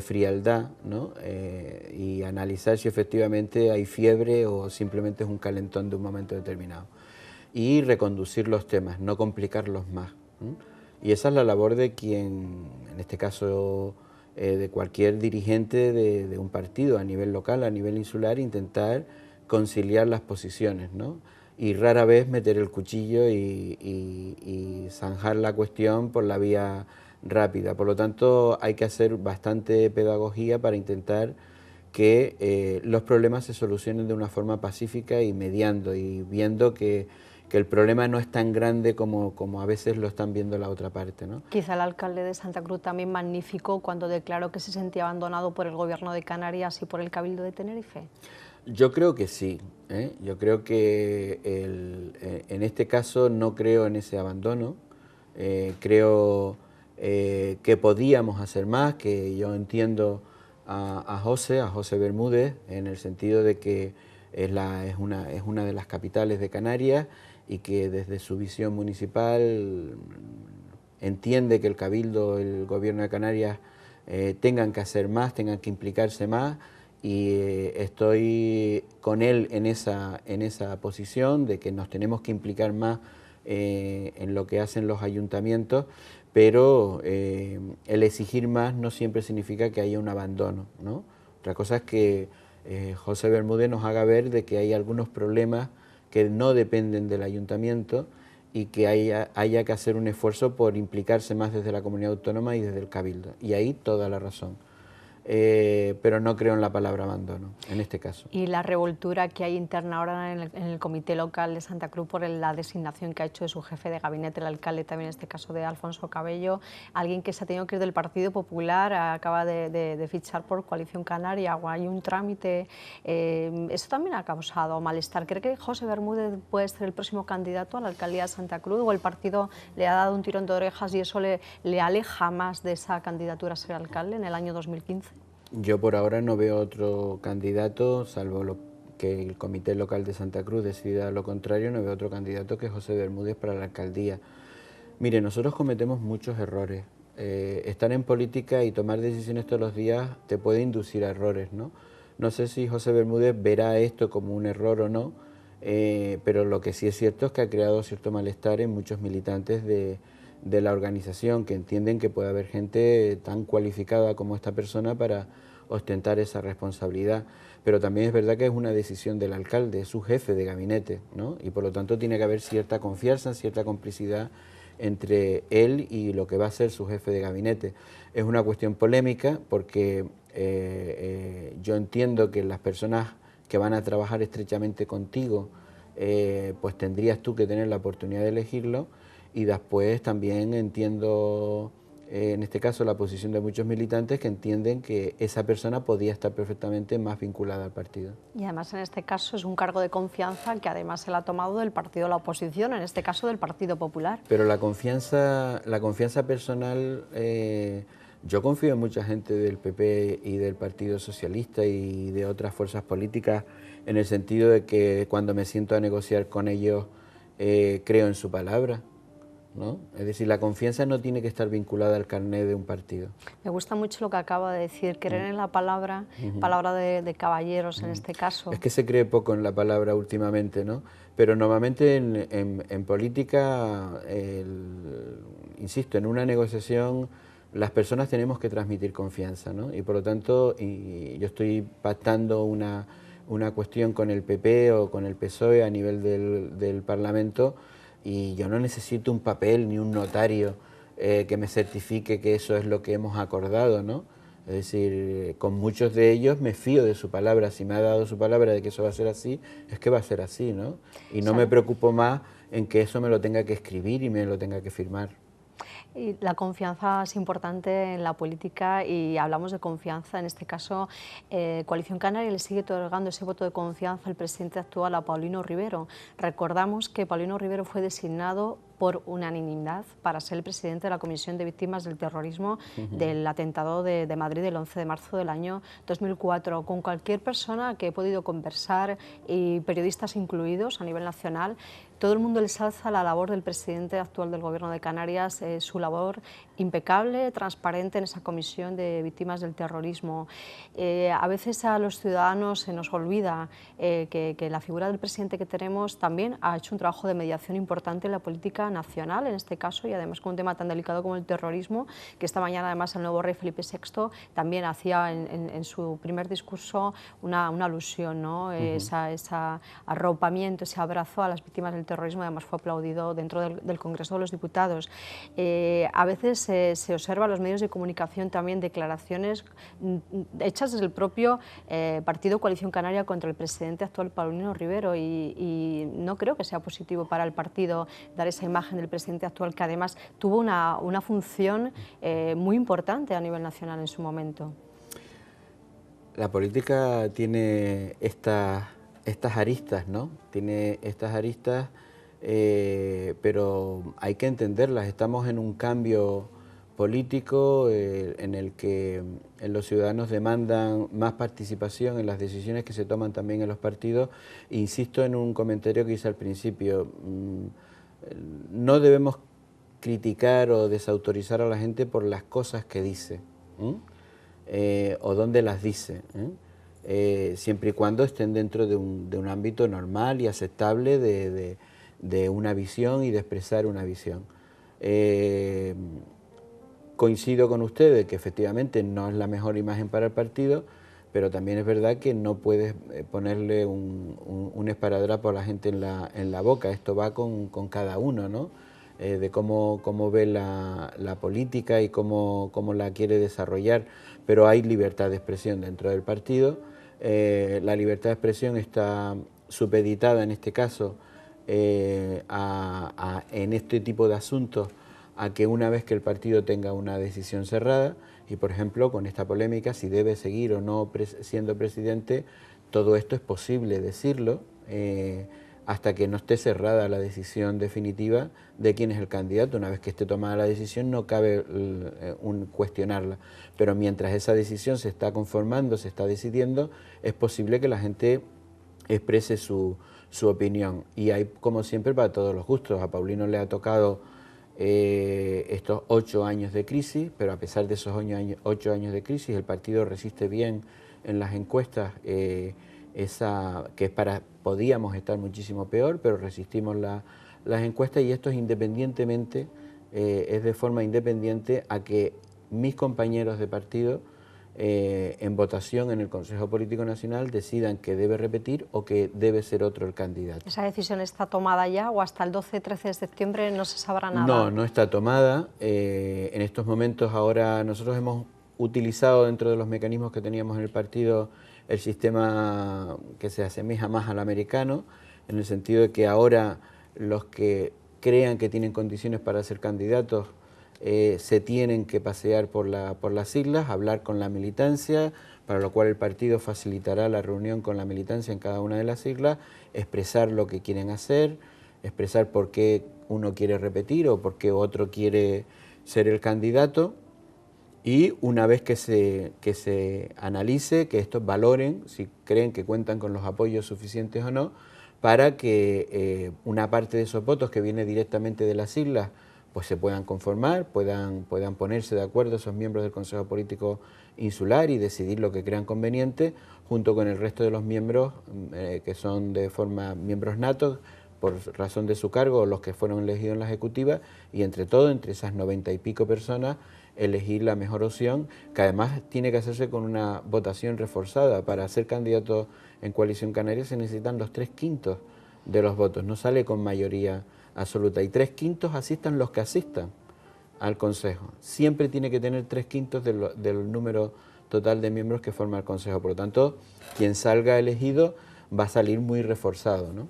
Speaker 2: frialdad, ¿no? Y analizar si efectivamente hay fiebre o simplemente es un calentón de un momento determinado. Y reconducir los temas, no complicarlos más, ¿no? Y esa es la labor de quien, en este caso, de cualquier dirigente de un partido a nivel local, a nivel insular, intentar conciliar las posiciones, ¿no? Y rara vez meter el cuchillo y zanjar la cuestión por la vía rápida. Por lo tanto, hay que hacer bastante pedagogía para intentar que los problemas se solucionen de una forma pacífica y mediando y viendo que el problema no es tan grande como a veces lo están viendo la otra parte, ¿no?
Speaker 1: Quizá el alcalde de Santa Cruz también magnificó cuando declaró que se sentía abandonado por el Gobierno de Canarias y por el Cabildo de Tenerife.
Speaker 2: Yo creo que sí, ¿eh? Yo creo que en este caso no creo en ese abandono, creo que podíamos hacer más, que yo entiendo a José Bermúdez, en el sentido de que es una de las capitales de Canarias y que desde su visión municipal entiende que el Cabildo, el Gobierno de Canarias tengan que hacer más, tengan que implicarse más, estoy con él en esa posición de que nos tenemos que implicar más en lo que hacen los ayuntamientos, pero el exigir más no siempre significa que haya un abandono, ¿no? Otra cosa es que José Bermúdez nos haga ver de que hay algunos problemas que no dependen del ayuntamiento y que haya que hacer un esfuerzo por implicarse más desde la comunidad autónoma y desde el cabildo. Y ahí toda la razón. Pero no creo en la palabra abandono, en este caso.
Speaker 1: Y la revoltura que hay interna ahora en el Comité Local de Santa Cruz por la designación que ha hecho de su jefe de gabinete, el alcalde también en este caso de Alfonso Cabello, alguien que se ha tenido que ir del Partido Popular, acaba de fichar por Coalición Canaria, o hay un trámite, eso también ha causado malestar. ¿Cree que José Bermúdez puede ser el próximo candidato a la alcaldía de Santa Cruz, o el partido le ha dado un tirón de orejas y eso le aleja más de esa candidatura a ser alcalde en el año 2015?
Speaker 2: Yo por ahora no veo otro candidato, salvo que el Comité Local de Santa Cruz decida lo contrario, no veo otro candidato que José Bermúdez para la alcaldía. Mire, nosotros cometemos muchos errores. Estar en política y tomar decisiones todos los días te puede inducir a errores, ¿no? No sé si José Bermúdez verá esto como un error o no, pero lo que sí es cierto es que ha creado cierto malestar en muchos militantes de la organización, que entienden que puede haber gente tan cualificada como esta persona para ostentar esa responsabilidad. Pero también es verdad que es una decisión del alcalde, es su jefe de gabinete, ¿no? Y por lo tanto tiene que haber cierta confianza, cierta complicidad entre él y lo que va a ser su jefe de gabinete. Es una cuestión polémica porque yo entiendo que las personas que van a trabajar estrechamente contigo, pues tendrías tú que tener la oportunidad de elegirlo. Y después también entiendo, en este caso, la posición de muchos militantes que entienden que esa persona podía estar perfectamente más vinculada al partido.
Speaker 1: Y además en este caso es un cargo de confianza que además se le ha tomado del partido de la oposición, en este caso del Partido Popular.
Speaker 2: Pero la confianza personal, yo confío en mucha gente del PP y del Partido Socialista y de otras fuerzas políticas, en el sentido de que cuando me siento a negociar con ellos, creo en su palabra, ¿no? Es decir, la confianza no tiene que estar vinculada al carné de un partido.
Speaker 1: Me gusta mucho lo que acaba de decir, creer en la palabra, palabra de caballeros en este caso.
Speaker 2: Es que se cree poco en la palabra últimamente, ¿no? Pero normalmente en política, insisto, en una negociación las personas tenemos que transmitir confianza, ¿no? Y por lo tanto, yo estoy pactando una cuestión con el PP o con el PSOE a nivel del Parlamento, y yo no necesito un papel ni un notario que me certifique que eso es lo que hemos acordado, ¿no? Es decir, con muchos de ellos me fío de su palabra. Si me ha dado su palabra de que eso va a ser así, es que va a ser así, ¿no? Y no me preocupo más en que eso me lo tenga que escribir y me lo tenga que firmar.
Speaker 1: Y la confianza es importante en la política y hablamos de confianza. En este caso, Coalición Canaria le sigue otorgando ese voto de confianza al presidente actual, a Paulino Rivero. Recordamos que Paulino Rivero fue designado por unanimidad para ser el presidente de la Comisión de Víctimas del Terrorismo del atentado de Madrid el 11 de marzo del año 2004. Con cualquier persona que he podido conversar, y periodistas incluidos a nivel nacional, todo el mundo les alza la labor del presidente actual del Gobierno de Canarias, su labor impecable, transparente en esa Comisión de Víctimas del Terrorismo. A veces a los ciudadanos se nos olvida que la figura del presidente que tenemos también ha hecho un trabajo de mediación importante en la política nacional, en este caso, y además con un tema tan delicado como el terrorismo, que esta mañana además el nuevo rey Felipe VI también hacía en su primer discurso una alusión, ¿no? Ese arropamiento, ese abrazo a las víctimas del terrorismo, además fue aplaudido dentro del Congreso de los Diputados. A veces se observa en los medios de comunicación también declaraciones hechas desde el propio partido Coalición Canaria contra el presidente actual, Paulino Rivero, y no creo que sea positivo para el partido dar esa imagen del presidente actual, que además tuvo una función muy importante a nivel nacional en su momento.
Speaker 2: La política tiene estas aristas, ¿no? Tiene estas aristas, pero hay que entenderlas. Estamos en un cambio político en el que los ciudadanos demandan más participación en las decisiones que se toman también en los partidos. Insisto en un comentario que hice al principio. No debemos criticar o desautorizar a la gente por las cosas que dice, o dónde las dice. siempre y cuando estén dentro de un ámbito normal y aceptable de una visión y de expresar una visión. Coincido con ustedes que efectivamente no es la mejor imagen para el partido, pero también es verdad que no puedes ponerle un esparadrapo a la gente en la boca. Esto va con cada uno, ¿no? De cómo ve la política y cómo la quiere desarrollar, pero hay libertad de expresión dentro del partido. La libertad de expresión está supeditada en este caso en este tipo de asuntos a que una vez que el partido tenga una decisión cerrada, y por ejemplo con esta polémica si debe seguir o no siendo presidente, todo esto es posible decirlo hasta que no esté cerrada la decisión definitiva de quién es el candidato. Una vez que esté tomada la decisión no cabe cuestionarla, pero mientras esa decisión se está conformando, se está decidiendo, es posible que la gente exprese su opinión, y hay como siempre para todos los gustos. A Paulino le ha tocado estos 8 años de crisis, pero a pesar de esos 8 años de crisis el partido resiste bien en las encuestas, que es podíamos estar muchísimo peor, pero resistimos las encuestas, y esto es independientemente, es de forma independiente a que mis compañeros de partido en votación en el Consejo Político Nacional decidan que debe repetir o que debe ser otro el candidato.
Speaker 1: ¿Esa decisión está tomada ya o hasta el 12-13 de septiembre no se sabrá nada?
Speaker 2: No, no está tomada. En estos momentos ahora nosotros hemos utilizado dentro de los mecanismos que teníamos en el partido el sistema que se asemeja más al americano, en el sentido de que ahora los que crean que tienen condiciones para ser candidatos se tienen que pasear por las siglas, hablar con la militancia, para lo cual el partido facilitará la reunión con la militancia en cada una de las siglas, expresar lo que quieren hacer, expresar por qué uno quiere repetir o por qué otro quiere ser el candidato, y una vez que se analice, que estos valoren si creen que cuentan con los apoyos suficientes o no, para que una parte de esos votos que viene directamente de las siglas pues se puedan conformar, puedan ponerse de acuerdo esos miembros del Consejo Político Insular y decidir lo que crean conveniente, junto con el resto de los miembros que son de forma miembros natos, por razón de su cargo, o los que fueron elegidos en la ejecutiva, y entre todo, entre esas 90 y pico personas, elegir la mejor opción, que además tiene que hacerse con una votación reforzada. Para ser candidato en Coalición Canaria se necesitan los 3/5 de los votos, no sale con mayoría absoluta, y 3/5 asistan los que asistan al Consejo. Siempre tiene que tener 3/5 del número total de miembros que forma el Consejo. Por lo tanto, quien salga elegido va a salir muy reforzado, ¿no?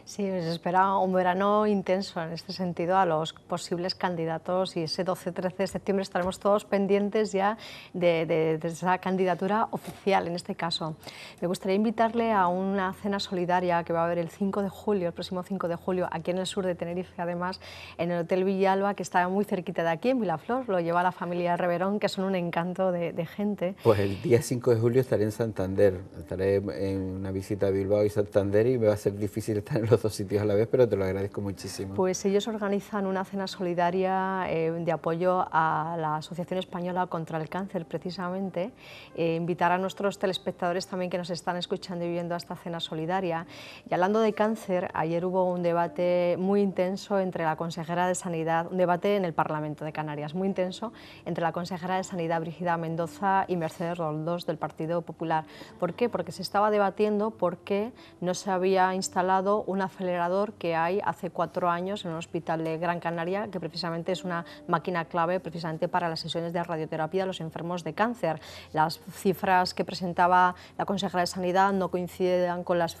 Speaker 1: Sí, se espera un verano intenso en este sentido a los posibles candidatos, y ese 12-13 de septiembre estaremos todos pendientes ya de esa candidatura oficial en este caso. Me gustaría invitarle a una cena solidaria que va a haber el 5 de julio, el próximo 5 de julio, aquí en el sur de Tenerife, además, en el Hotel Villalba, que está muy cerquita de aquí, en Vilaflor. Lo lleva la familia Reverón, que son un encanto de gente.
Speaker 2: Pues el día 5 de julio estaré en Santander, estaré en una visita a Bilbao y Santander, y me va a ser difícil estar en los dos sitios a la vez, pero te lo agradezco muchísimo.
Speaker 1: Pues ellos organizan una cena solidaria de apoyo a la Asociación Española contra el Cáncer, precisamente. Invitar a nuestros telespectadores también que nos están escuchando y viendo a esta cena solidaria. Y hablando de cáncer, ayer hubo un debate muy intenso entre la consejera de Sanidad, un debate en el Parlamento de Canarias, muy intenso, entre la consejera de Sanidad, Brígida Mendoza, y Mercedes Roldós, del Partido Popular. ¿Por qué? Porque se estaba debatiendo por qué no se había instalado un acelerador que hay hace 4 años en un hospital de Gran Canaria, que precisamente es una máquina clave precisamente para las sesiones de radioterapia a los enfermos de cáncer. Las cifras que presentaba la consejera de Sanidad no coinciden con los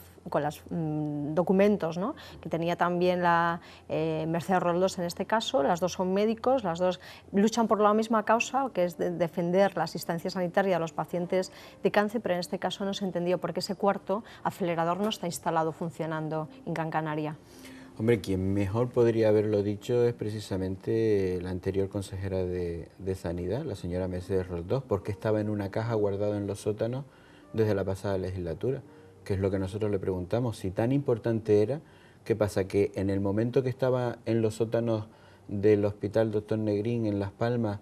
Speaker 1: documentos, ¿no?, que tenía también la Mercedes Roldós en este caso. Las dos son médicos, las dos luchan por la misma causa, que es defender la asistencia sanitaria a los pacientes de cáncer, pero en este caso no se entendió por qué ese cuarto acelerador no está instalado funcionando en Gran Canaria.
Speaker 2: Hombre, quien mejor podría haberlo dicho es precisamente la anterior consejera de Sanidad, la señora Mercedes Roldós, porque estaba en una caja guardada en los sótanos desde la pasada legislatura, que es lo que nosotros le preguntamos. Si tan importante era, ¿qué pasa? Que en el momento que estaba en los sótanos del Hospital Dr. Negrín en Las Palmas,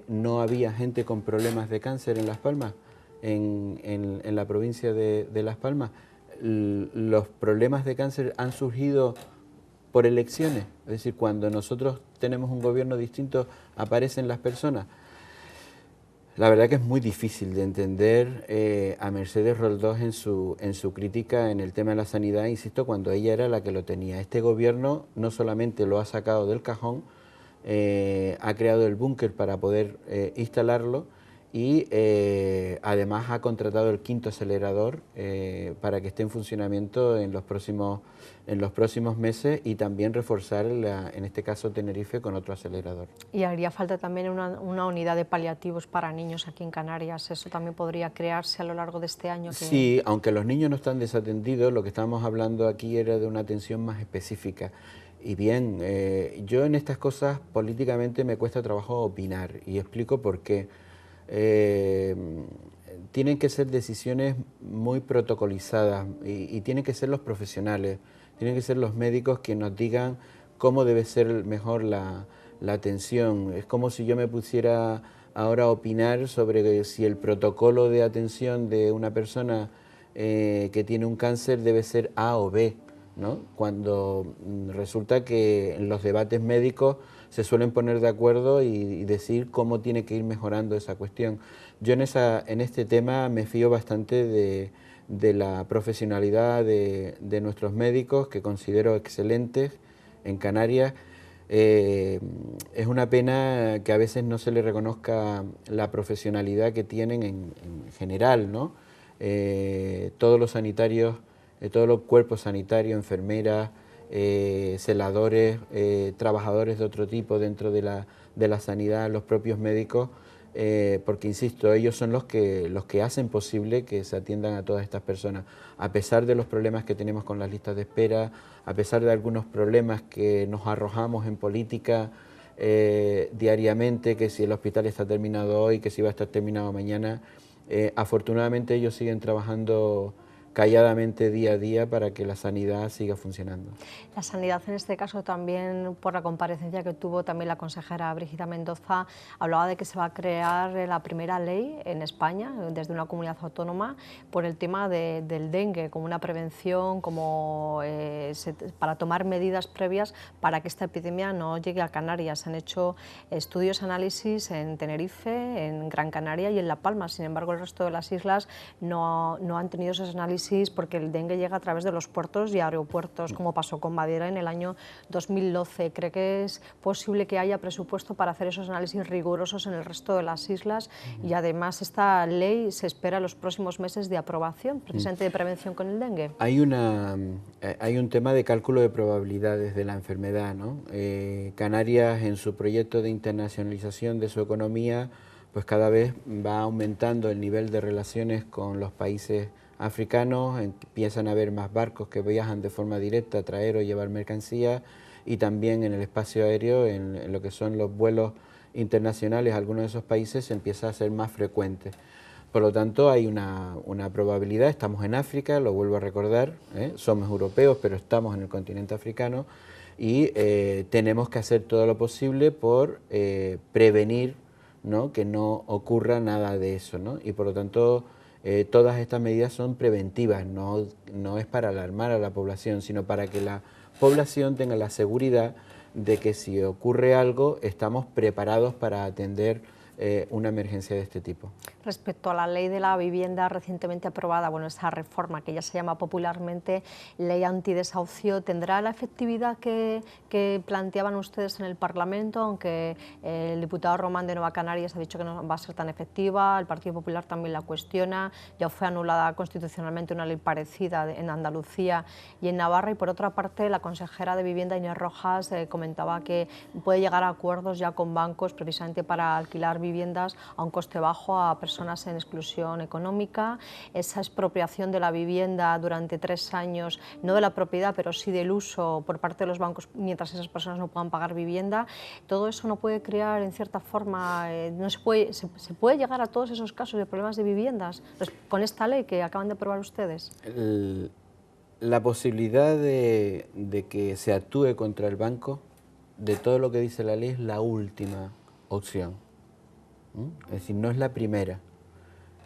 Speaker 2: no había gente con problemas de cáncer en Las Palmas. en la provincia de Las Palmas, los problemas de cáncer han surgido por elecciones, es decir, cuando nosotros tenemos un gobierno distinto aparecen las personas. La verdad que es muy difícil de entender a Mercedes Roldós en su crítica en el tema de la sanidad, insisto, cuando ella era la que lo tenía. Este gobierno no solamente lo ha sacado del cajón, ha creado el búnker para poder instalarlo y además ha contratado el 5.º acelerador para que esté en funcionamiento en los próximos meses y también reforzar, en este caso Tenerife, con otro acelerador.
Speaker 1: Y haría falta también una unidad de paliativos para niños aquí en Canarias. ¿Eso también podría crearse a lo largo de este año?
Speaker 2: Sí, aunque los niños no están desatendidos, lo que estamos hablando aquí era de una atención más específica. Y bien, yo en estas cosas políticamente me cuesta trabajo opinar y explico por qué. Tienen que ser decisiones muy protocolizadas y tienen que ser los profesionales, tienen que ser los médicos que nos digan cómo debe ser mejor la atención. Es como si yo me pusiera ahora a opinar sobre si el protocolo de atención de una persona que tiene un cáncer debe ser A o B, ¿no? Cuando resulta que en los debates médicos se suelen poner de acuerdo y decir cómo tiene que ir mejorando esa cuestión. Yo en este tema me fío bastante de la profesionalidad de nuestros médicos, que considero excelentes en Canarias. Es una pena que a veces no se le reconozca la profesionalidad que tienen en general, ¿no? Todos los sanitarios, todos los cuerpos sanitarios, enfermeras, celadores, trabajadores de otro tipo dentro de la sanidad, los propios médicos, porque insisto, ellos son los que hacen posible que se atiendan a todas estas personas, a pesar de los problemas que tenemos con las listas de espera, a pesar de algunos problemas que nos arrojamos en política diariamente, que si el hospital está terminado hoy, que si va a estar terminado mañana. Afortunadamente ellos siguen trabajando calladamente día a día para que la sanidad siga funcionando.
Speaker 1: La sanidad en este caso también, por la comparecencia que tuvo también la consejera Brígida Mendoza, hablaba de que se va a crear la primera ley en España, desde una comunidad autónoma, por el tema del dengue, como una prevención, como para tomar medidas previas para que esta epidemia no llegue a Canarias. Se han hecho estudios, análisis en Tenerife, en Gran Canaria y en La Palma. Sin embargo, el resto de las islas no han tenido esos análisis porque el dengue llega a través de los puertos y aeropuertos, como pasó con Madeira en el año 2012. ¿Cree que es posible que haya presupuesto para hacer esos análisis rigurosos en el resto de las islas? Y además esta ley se espera en los próximos meses de aprobación, precisamente de prevención con el dengue.
Speaker 2: Hay un tema de cálculo de probabilidades de la enfermedad, ¿no? Canarias, en su proyecto de internacionalización de su economía, pues cada vez va aumentando el nivel de relaciones con los países africanos, empiezan a haber más barcos que viajan de forma directa a traer o llevar mercancía, y también en el espacio aéreo, en lo que son los vuelos internacionales, algunos de esos países se empieza a hacer más frecuente. Por lo tanto, hay una probabilidad, estamos en África, lo vuelvo a recordar, somos europeos, pero estamos en el continente africano y tenemos que hacer todo lo posible por prevenir, ¿no?, que no ocurra nada de eso, ¿no? Y por lo tanto, todas estas medidas son preventivas, no es para alarmar a la población, sino para que la población tenga la seguridad de que si ocurre algo, estamos preparados para atender una emergencia de este tipo.
Speaker 1: Respecto a la ley de la vivienda recientemente aprobada, bueno, esa reforma que ya se llama popularmente ley antidesahucio, ¿tendrá la efectividad que planteaban ustedes en el Parlamento? Aunque el diputado Román de Nueva Canarias ha dicho que no va a ser tan efectiva, el Partido Popular también la cuestiona, ya fue anulada constitucionalmente una ley parecida en Andalucía y en Navarra, y por otra parte la consejera de Vivienda, Inés Rojas, comentaba que puede llegar a acuerdos ya con bancos precisamente para alquilar viviendas a un coste bajo a personas en exclusión económica. Esa expropiación de la vivienda durante 3 años, no de la propiedad, pero sí del uso por parte de los bancos mientras esas personas no puedan pagar vivienda, todo eso no puede crear en cierta forma, se puede llegar a todos esos casos de problemas de viviendas con esta ley que acaban de aprobar ustedes.
Speaker 2: La posibilidad de que se actúe contra el banco, de todo lo que dice la ley, es la última opción. Es decir, no es la primera.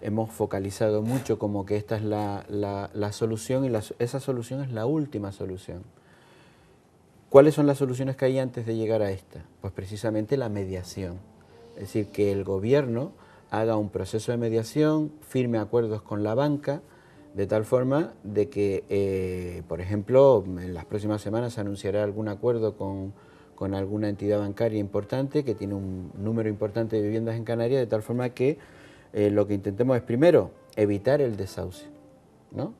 Speaker 2: hemos focalizado mucho como que esta es la solución y esa solución es la última solución. ¿Cuáles son las soluciones que hay antes de llegar a esta? Pues precisamente la mediación. Es decir, que el gobierno haga un proceso de mediación, firme acuerdos con la banca, de tal forma de que, por ejemplo, en las próximas semanas se anunciará algún acuerdo con alguna entidad bancaria importante que tiene un número importante de viviendas en Canarias, de tal forma que lo que intentemos es, primero, evitar el desahucio, ¿no?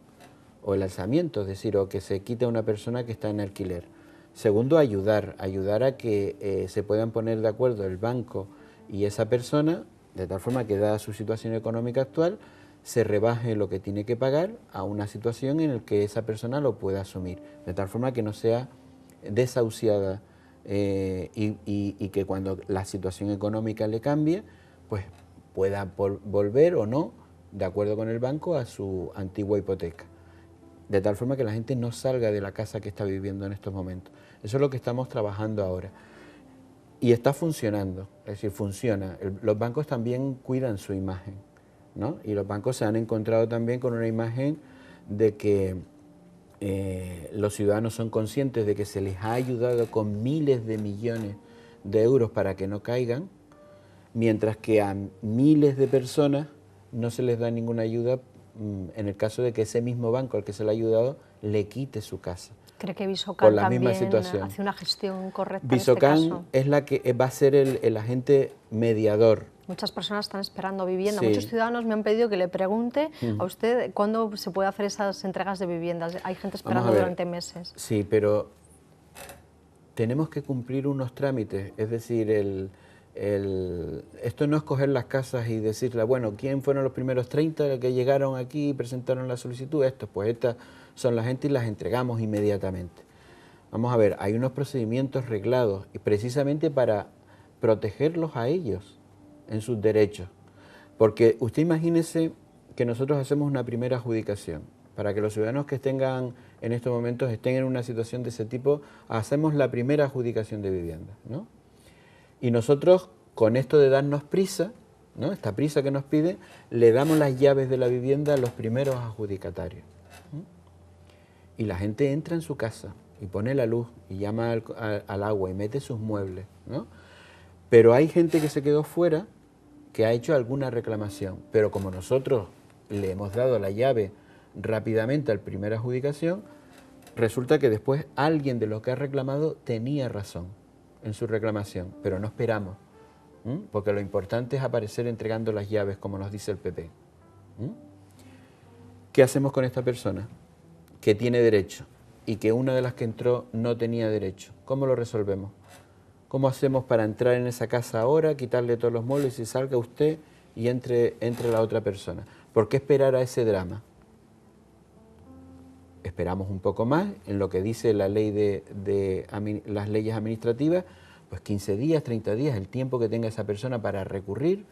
Speaker 2: O el alzamiento, es decir, o que se quite a una persona que está en alquiler. Segundo, ayudar a que se puedan poner de acuerdo el banco y esa persona, de tal forma que, dada su situación económica actual, se rebaje lo que tiene que pagar a una situación en la que esa persona lo pueda asumir, de tal forma que no sea desahuciada y que cuando la situación económica le cambie, pues pueda volver o no, de acuerdo con el banco, a su antigua hipoteca. De tal forma que la gente no salga de la casa que está viviendo en estos momentos. Eso es lo que estamos trabajando ahora. Y está funcionando, es decir, funciona. Los bancos también cuidan su imagen, ¿no? Y los bancos se han encontrado también con una imagen de que los ciudadanos son conscientes de que se les ha ayudado con miles de millones de euros para que no caigan, mientras que a miles de personas no se les da ninguna ayuda en el caso de que ese mismo banco al que se le ha ayudado le quite su casa.
Speaker 1: ¿Cree que Visocan también hace una gestión correcta en este caso?
Speaker 2: Visocan es la que va a ser el agente mediador.
Speaker 1: Muchas personas están esperando vivienda.
Speaker 2: Sí.
Speaker 1: Muchos ciudadanos me han pedido que le pregunte a usted cuándo se puede hacer esas entregas de viviendas. Hay gente esperando durante meses.
Speaker 2: Sí, pero tenemos que cumplir unos trámites, es decir, esto no es coger las casas y decirle, bueno, ¿quién fueron los primeros 30 que llegaron aquí y presentaron la solicitud? Pues estas son la gente y las entregamos inmediatamente. Vamos a ver, hay unos procedimientos reglados y precisamente para protegerlos a ellos en sus derechos. Porque usted imagínese que nosotros hacemos una primera adjudicación. Para que los ciudadanos que tengan en estos momentos estén en una situación de ese tipo, hacemos la primera adjudicación de vivienda, ¿no? Y nosotros, con esto de darnos prisa, ¿no?, esta prisa que nos pide, le damos las llaves de la vivienda a los primeros adjudicatarios. Y la gente entra en su casa y pone la luz y llama al agua y mete sus muebles, ¿no? Pero hay gente que se quedó fuera, que ha hecho alguna reclamación, pero como nosotros le hemos dado la llave rápidamente al primera adjudicación, resulta que después alguien de los que ha reclamado tenía razón en su reclamación, pero no esperamos, porque lo importante es aparecer entregando las llaves, como nos dice el PP. ¿Qué hacemos con esta persona que tiene derecho y que una de las que entró no tenía derecho? ¿Cómo lo resolvemos? ¿Cómo hacemos para entrar en esa casa ahora, quitarle todos los muebles y salga usted y entre la otra persona? ¿Por qué esperar a ese drama? Esperamos un poco más en lo que dice la ley las leyes administrativas, pues 15 días, 30 días, el tiempo que tenga esa persona para recurrir,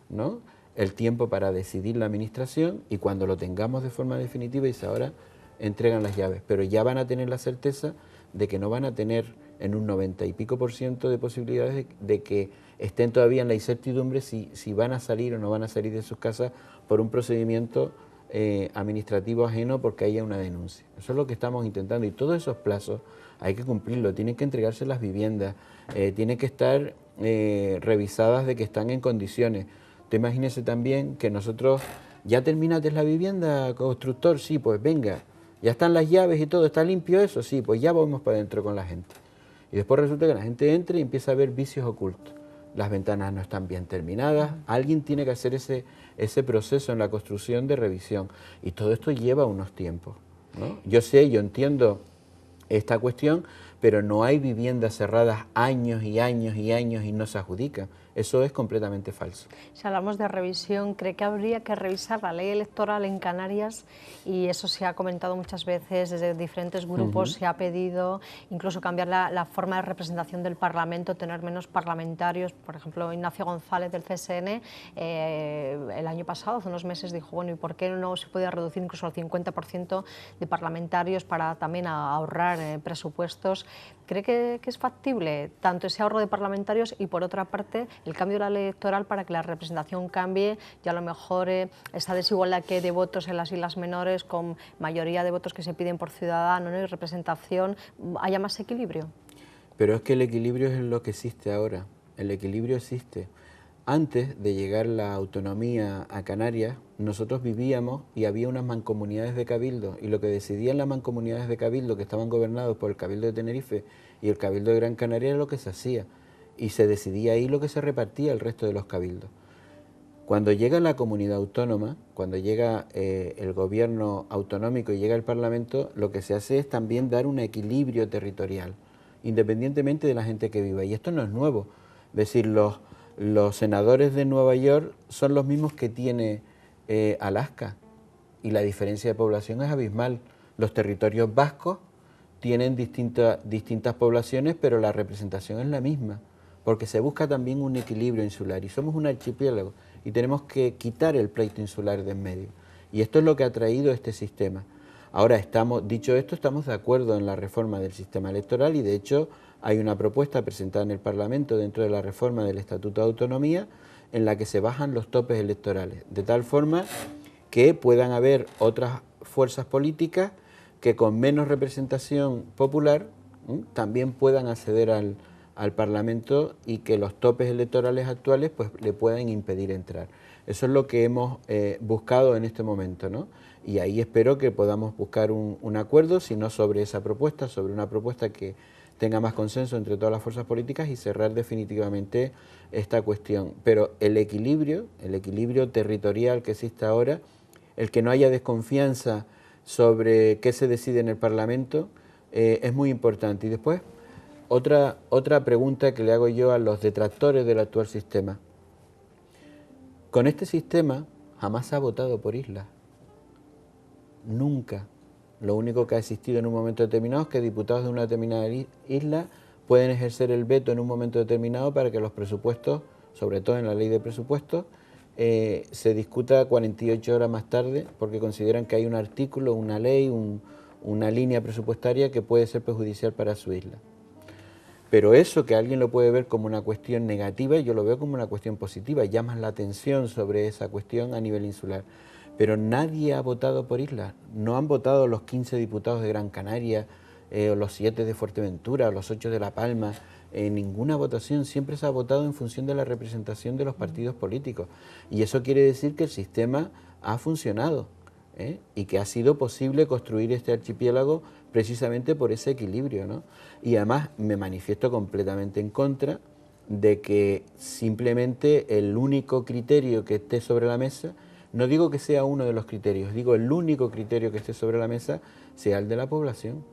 Speaker 2: ¿no?, el tiempo para decidir la administración, y cuando lo tengamos de forma definitiva, y ahora entregan las llaves, pero ya van a tener la certeza de que no van a tener en un 90 y pico % de posibilidades de que estén todavía en la incertidumbre si van a salir o no van a salir de sus casas por un procedimiento administrativo ajeno porque haya una denuncia. Eso es lo que estamos intentando, y todos esos plazos hay que cumplirlo, tienen que entregarse las viviendas, tienen que estar revisadas de que están en condiciones. Usted imagínese también que nosotros, ¿ya terminaste la vivienda, constructor? Sí, pues venga, ya están las llaves y todo, ¿está limpio eso? Sí, pues ya vamos para adentro con la gente. Y después resulta que la gente entra y empieza a ver vicios ocultos. Las ventanas no están bien terminadas, alguien tiene que hacer ese proceso en la construcción de revisión, y todo esto lleva unos tiempos, ¿no? Yo entiendo esta cuestión, pero no hay viviendas cerradas años y años y años y no se adjudican. Eso es completamente falso.
Speaker 1: Si hablamos de revisión, ¿cree que habría que revisar la ley electoral en Canarias? Y eso se ha comentado muchas veces, desde diferentes grupos se ha pedido incluso cambiar la forma de representación del Parlamento, tener menos parlamentarios. Por ejemplo, Ignacio González del CSN el año pasado, hace unos meses, dijo, bueno, ¿y por qué no se puede reducir incluso al 50% de parlamentarios para también ahorrar presupuestos? ¿Cree que es factible tanto ese ahorro de parlamentarios y, por otra parte, el cambio de la ley electoral para que la representación cambie y a lo mejor esa desigualdad que hay de votos en las islas menores, con mayoría de votos que se piden por ciudadano, ¿no?, y representación, haya más equilibrio?
Speaker 2: Pero es que el equilibrio es lo que existe ahora, el equilibrio existe. Antes de llegar la autonomía a Canarias, nosotros vivíamos y había unas mancomunidades de cabildo, y lo que decidían las mancomunidades de cabildo, que estaban gobernados por el Cabildo de Tenerife y el Cabildo de Gran Canaria, era lo que se hacía, y se decidía ahí lo que se repartía el resto de los cabildos. Cuando llega la comunidad autónoma, cuando llega el gobierno autonómico y llega el Parlamento, lo que se hace es también dar un equilibrio territorial, independientemente de la gente que viva. Y esto no es nuevo. Es decir, los senadores de Nueva York son los mismos que tiene Alaska, y la diferencia de población es abismal. Los territorios vascos tienen distintas poblaciones, pero la representación es la misma, porque se busca también un equilibrio insular, y somos un archipiélago, y tenemos que quitar el pleito insular de en medio. Y esto es lo que ha traído este sistema. Ahora, dicho esto, estamos de acuerdo en la reforma del sistema electoral, y de hecho hay una propuesta presentada en el Parlamento dentro de la reforma del Estatuto de Autonomía en la que se bajan los topes electorales, de tal forma que puedan haber otras fuerzas políticas que con menos representación popular también puedan acceder al Parlamento, y que los topes electorales actuales pues le puedan impedir entrar. Eso es lo que hemos buscado en este momento, ¿no? Y ahí espero que podamos buscar un acuerdo, si no sobre esa propuesta, sobre una propuesta que tenga más consenso entre todas las fuerzas políticas, y cerrar definitivamente esta cuestión. Pero el equilibrio territorial que existe ahora, el que no haya desconfianza sobre qué se decide en el Parlamento, es muy importante. Y después, otra pregunta que le hago yo a los detractores del actual sistema. Con este sistema jamás se ha votado por islas. Nunca. Lo único que ha existido en un momento determinado es que diputados de una determinada isla pueden ejercer el veto en un momento determinado para que los presupuestos, sobre todo en la ley de presupuestos, se discuta 48 horas más tarde, porque consideran que hay un artículo, una ley, una línea presupuestaria que puede ser perjudicial para su isla. Pero eso, que alguien lo puede ver como una cuestión negativa, yo lo veo como una cuestión positiva, llama la atención sobre esa cuestión a nivel insular. Pero nadie ha votado por islas. No han votado los 15 diputados de Gran Canaria, o los 7 de Fuerteventura, o los 8 de La Palma. En ninguna votación, siempre se ha votado en función de la representación de los partidos políticos. Y eso quiere decir que el sistema ha funcionado, y que ha sido posible construir este archipiélago precisamente por ese equilibrio, ¿no? Y además me manifiesto completamente en contra de que simplemente el único criterio que esté sobre la mesa, no digo que sea uno de los criterios, digo el único criterio que esté sobre la mesa sea el de la población.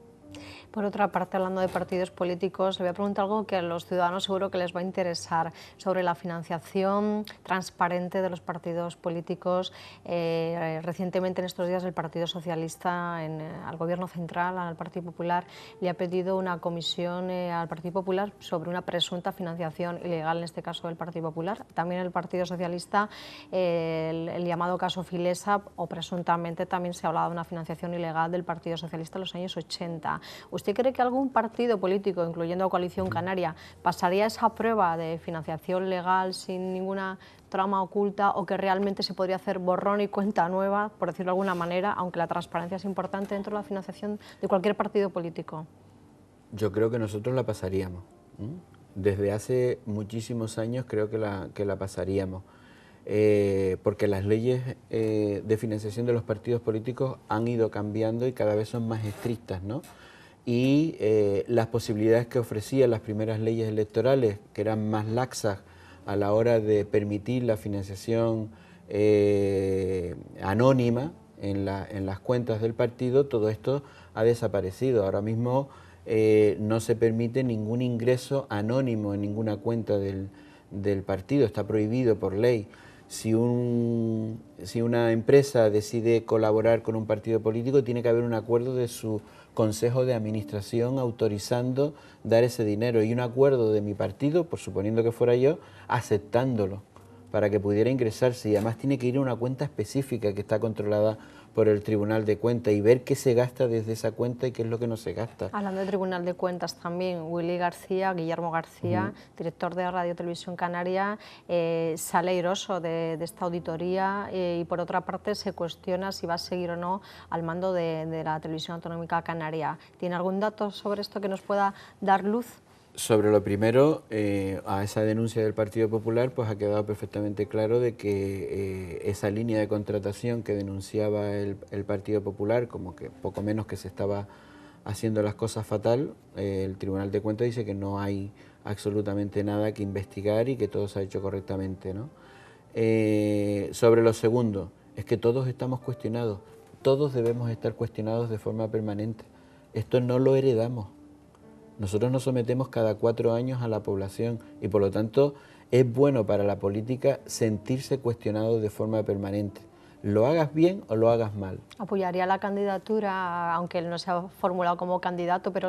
Speaker 1: Por otra parte, hablando de partidos políticos, le voy a preguntar algo que a los ciudadanos seguro que les va a interesar, sobre la financiación transparente de los partidos políticos. Recientemente, en estos días, el Partido Socialista al Gobierno Central, al Partido Popular, le ha pedido una comisión al Partido Popular sobre una presunta financiación ilegal, en este caso del Partido Popular. También el Partido Socialista, el llamado caso Filesa, o presuntamente también se ha hablado de una financiación ilegal del Partido Socialista en los años 80. ¿Usted cree que algún partido político, incluyendo a Coalición Canaria, pasaría esa prueba de financiación legal sin ninguna trama oculta, o que realmente se podría hacer borrón y cuenta nueva, por decirlo de alguna manera, aunque la transparencia es importante dentro de la financiación de cualquier partido político?
Speaker 2: Yo creo que nosotros la pasaríamos. Desde hace muchísimos años creo que la pasaríamos. Porque las leyes de financiación de los partidos políticos han ido cambiando y cada vez son más estrictas, ¿no? Y las posibilidades que ofrecían las primeras leyes electorales, que eran más laxas a la hora de permitir la financiación anónima en las cuentas del partido, todo esto ha desaparecido. Ahora mismo no se permite ningún ingreso anónimo en ninguna cuenta del partido, está prohibido por ley. Si una empresa decide colaborar con un partido político, tiene que haber un acuerdo de su consejo de administración autorizando dar ese dinero, y un acuerdo de mi partido, por suponiendo que fuera yo, aceptándolo para que pudiera ingresarse, y además tiene que ir a una cuenta específica que está controlada por el Tribunal de Cuentas y ver qué se gasta desde esa cuenta y qué es lo que no se gasta.
Speaker 1: Hablando de Tribunal de Cuentas también, Guillermo García, director de Radio Televisión Canaria, sale airoso de esta auditoría y por otra parte se cuestiona si va a seguir o no al mando de la Televisión Autonómica Canaria. ¿Tiene algún dato sobre esto que nos pueda dar luz?
Speaker 2: Sobre lo primero, a esa denuncia del Partido Popular, pues ha quedado perfectamente claro de que esa línea de contratación que denunciaba el Partido Popular, como que poco menos que se estaba haciendo las cosas fatal, el Tribunal de Cuentas dice que no hay absolutamente nada que investigar y que todo se ha hecho correctamente, ¿no? Sobre lo segundo, es que todos estamos cuestionados, todos debemos estar cuestionados de forma permanente. Esto no lo heredamos. Nosotros nos sometemos cada 4 años a la población y por lo tanto es bueno para la política sentirse cuestionado de forma permanente. Lo hagas bien o lo hagas mal.
Speaker 1: ¿Apoyaría la candidatura, aunque él no se ha formulado como candidato, pero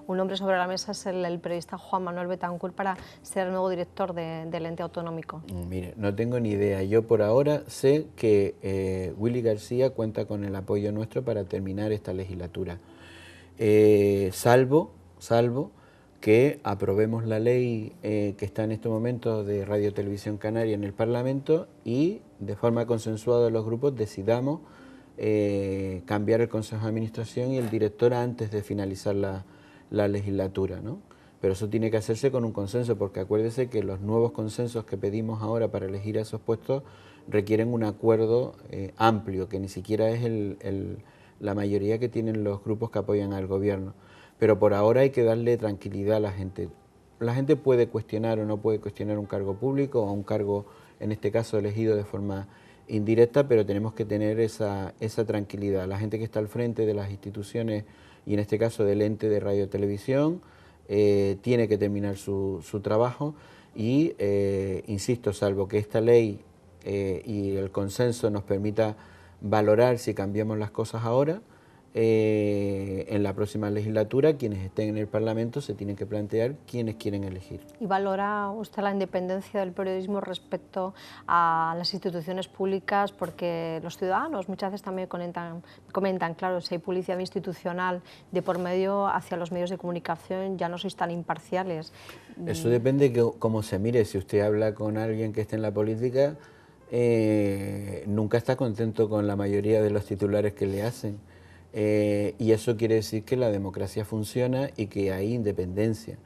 Speaker 1: un nombre sobre la mesa es el periodista Juan Manuel Betancourt para ser el nuevo director del ente autonómico?
Speaker 2: Mire, no tengo ni idea. Yo por ahora sé que Willy García cuenta con el apoyo nuestro para terminar esta legislatura. Salvo que aprobemos la ley que está en este momento de Radio Televisión Canaria en el Parlamento y de forma consensuada los grupos decidamos cambiar el Consejo de Administración y el director antes de finalizar la legislatura, ¿no? Pero eso tiene que hacerse con un consenso, porque acuérdese que los nuevos consensos que pedimos ahora para elegir a esos puestos requieren un acuerdo amplio, que ni siquiera es la mayoría que tienen los grupos que apoyan al gobierno. Pero por ahora hay que darle tranquilidad a la gente. La gente puede cuestionar o no puede cuestionar un cargo público o un cargo, en este caso, elegido de forma indirecta, pero tenemos que tener esa tranquilidad. La gente que está al frente de las instituciones y en este caso del ente de radio televisión tiene que terminar su trabajo y, insisto, salvo que esta ley y el consenso nos permita valorar si cambiamos las cosas ahora, en la próxima legislatura quienes estén en el Parlamento se tienen que plantear quiénes quieren elegir.
Speaker 1: ¿Y valora usted la independencia del periodismo respecto a las instituciones públicas? Porque los ciudadanos muchas veces también comentan, claro, si hay publicidad institucional de por medio hacia los medios de comunicación ya no sois tan imparciales.
Speaker 2: Eso depende de cómo se mire. Si usted habla con alguien que esté en la política, nunca está contento con la mayoría de los titulares que le hacen. Y eso quiere decir que la democracia funciona y que hay independencia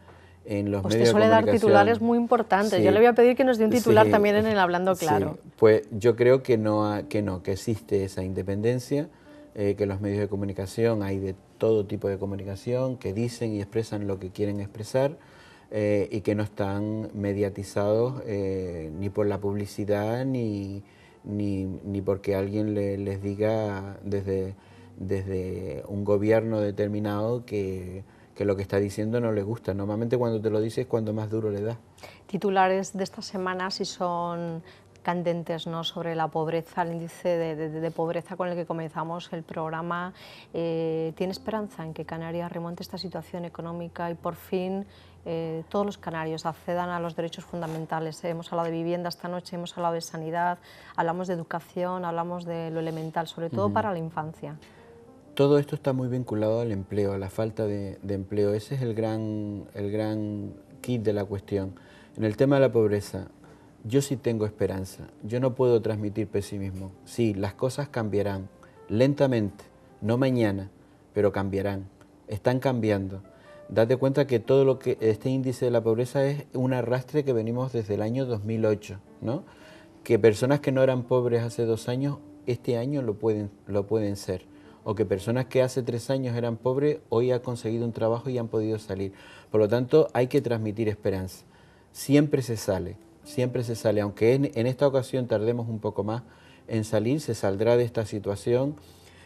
Speaker 2: en los medios de comunicación.
Speaker 1: Usted suele dar titulares muy importantes. Sí. Yo le voy a pedir que nos dé un titular también en el Hablando Claro.
Speaker 2: Sí. Pues yo creo que que existe esa independencia, que los medios de comunicación, hay de todo tipo de comunicación, que dicen y expresan lo que quieren expresar y que no están mediatizados ni por la publicidad ni porque alguien les diga desde un gobierno determinado que lo que está diciendo no le gusta. Normalmente cuando te lo dices es cuando más duro le da.
Speaker 1: Titulares de esta semana si son candentes, ¿no?, sobre la pobreza, el índice de pobreza con el que comenzamos el programa. ¿Tiene esperanza en que Canarias remonte esta situación económica y por fin todos los canarios accedan a los derechos fundamentales? Hemos hablado de vivienda esta noche, hemos hablado de sanidad, hablamos de educación, hablamos de lo elemental, sobre todo para la infancia.
Speaker 2: Todo esto está muy vinculado al empleo, a la falta de empleo. Ese es el gran kit de la cuestión. En el tema de la pobreza, yo sí tengo esperanza. Yo no puedo transmitir pesimismo. Sí, las cosas cambiarán, lentamente, no mañana, pero cambiarán. Están cambiando. Date cuenta que todo lo que este índice de la pobreza es un arrastre que venimos desde el año 2008, ¿no? Que personas que no eran pobres hace 2 años, este año lo pueden ser. O que personas que hace 3 años eran pobres, hoy han conseguido un trabajo y han podido salir. Por lo tanto, hay que transmitir esperanza. Siempre se sale, aunque en esta ocasión tardemos un poco más en salir, se saldrá de esta situación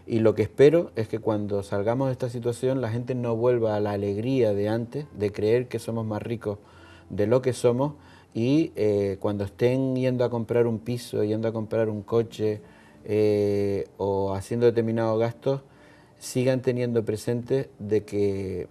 Speaker 2: y lo que espero es que cuando salgamos de esta situación la gente no vuelva a la alegría de antes, de creer que somos más ricos de lo que somos y cuando estén yendo a comprar un piso, yendo a comprar un coche, o haciendo determinados gastos, sigan teniendo presente de que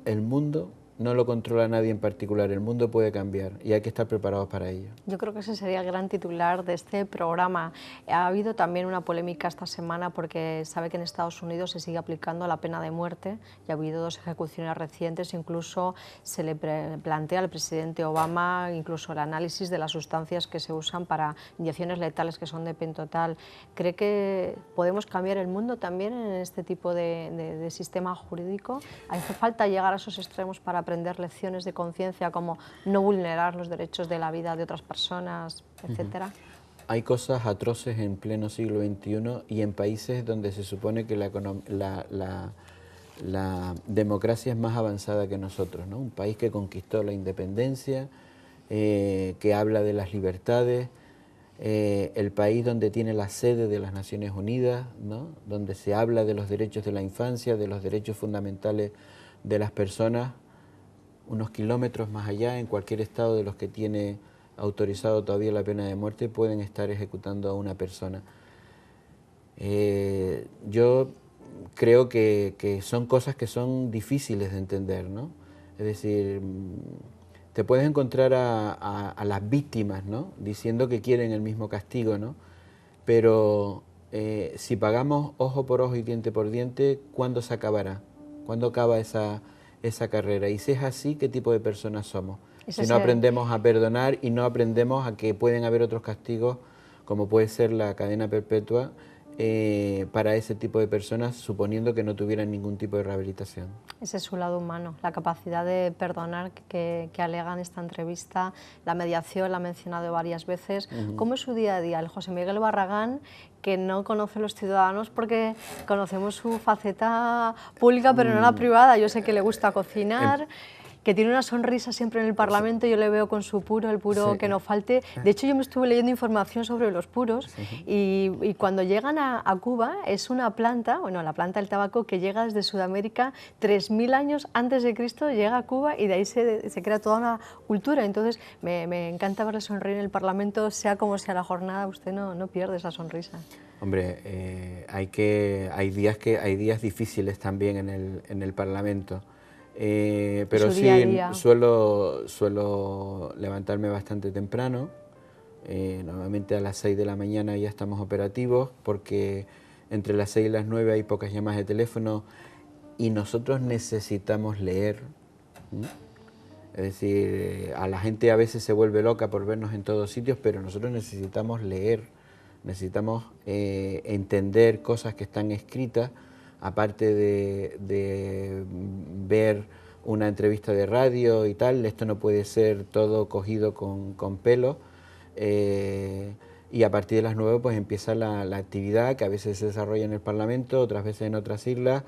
Speaker 2: el mundo no lo controla nadie en particular, el mundo puede cambiar y hay que estar preparados para ello.
Speaker 1: Yo creo que ese sería el gran titular de este programa. Ha habido también una polémica esta semana porque sabe que en Estados Unidos se sigue aplicando la pena de muerte y ha habido 2 ejecuciones recientes, incluso se le plantea al presidente Obama incluso el análisis de las sustancias que se usan para inyecciones letales que son de pentotal. ¿Cree que podemos cambiar el mundo también en este tipo de sistema jurídico? ¿Hace falta llegar a esos extremos para aprender lecciones de conciencia como no vulnerar los derechos de la vida de otras personas, etcétera?
Speaker 2: Hay cosas atroces en pleno siglo XXI y en países donde se supone que la democracia es más avanzada que nosotros, ¿no? Un país que conquistó la independencia, que habla de las libertades, el país donde tiene la sede de las Naciones Unidas, ¿no? Donde se habla de los derechos de la infancia, de los derechos fundamentales de las personas, unos kilómetros más allá, en cualquier estado de los que tiene autorizado todavía la pena de muerte, pueden estar ejecutando a una persona. Yo creo que son cosas que son difíciles de entender, ¿no? Es decir, te puedes encontrar a las víctimas, ¿no? Diciendo que quieren el mismo castigo, ¿no? Pero si pagamos ojo por ojo y diente por diente, ¿cuándo se acabará? ¿Cuándo acaba esa carrera? Y si es así, ¿qué tipo de personas somos? Si no aprendemos a perdonar y no aprendemos a que pueden haber otros castigos, como puede ser la cadena perpetua, para ese tipo de personas, suponiendo que no tuvieran ningún tipo de rehabilitación.
Speaker 1: Ese es su lado humano, la capacidad de perdonar que alega en esta entrevista, la mediación, la ha mencionado varias veces. ¿Cómo es su día a día? El José Miguel Barragán, que no conoce a los ciudadanos porque conocemos su faceta pública, pero no la privada. Yo sé que le gusta cocinar, que tiene una sonrisa siempre en el Parlamento, yo le veo con su puro, el puro sí, que no falte. De hecho, yo me estuve leyendo información sobre los puros y cuando llegan a Cuba es una planta, bueno, la planta del tabaco que llega desde Sudamérica 3000 años antes de Cristo, llega a Cuba y de ahí se crea toda una cultura. Entonces, me encanta verle sonreír en el Parlamento, sea como sea la jornada, usted no pierde esa sonrisa.
Speaker 2: Hombre, hay días difíciles también en el Parlamento. Pero sí, suelo levantarme bastante temprano, normalmente a las 6 de la mañana ya estamos operativos, porque entre las 6 y las 9 hay pocas llamadas de teléfono y nosotros necesitamos leer. Es decir, a la gente a veces se vuelve loca por vernos en todos sitios, pero nosotros necesitamos leer, necesitamos entender cosas que están escritas, aparte de ver una entrevista de radio y tal. Esto no puede ser todo cogido con pelo. Y a partir de las 9 pues empieza la actividad que a veces se desarrolla en el Parlamento, otras veces en otras islas.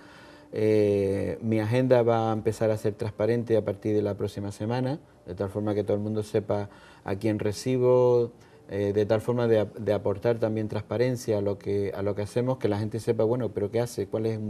Speaker 2: Mi agenda va a empezar a ser transparente a partir de la próxima semana, de tal forma que todo el mundo sepa a quién recibo, de tal forma de aportar también transparencia a lo que hacemos, que la gente sepa, bueno, pero ¿qué hace? ¿Cuál es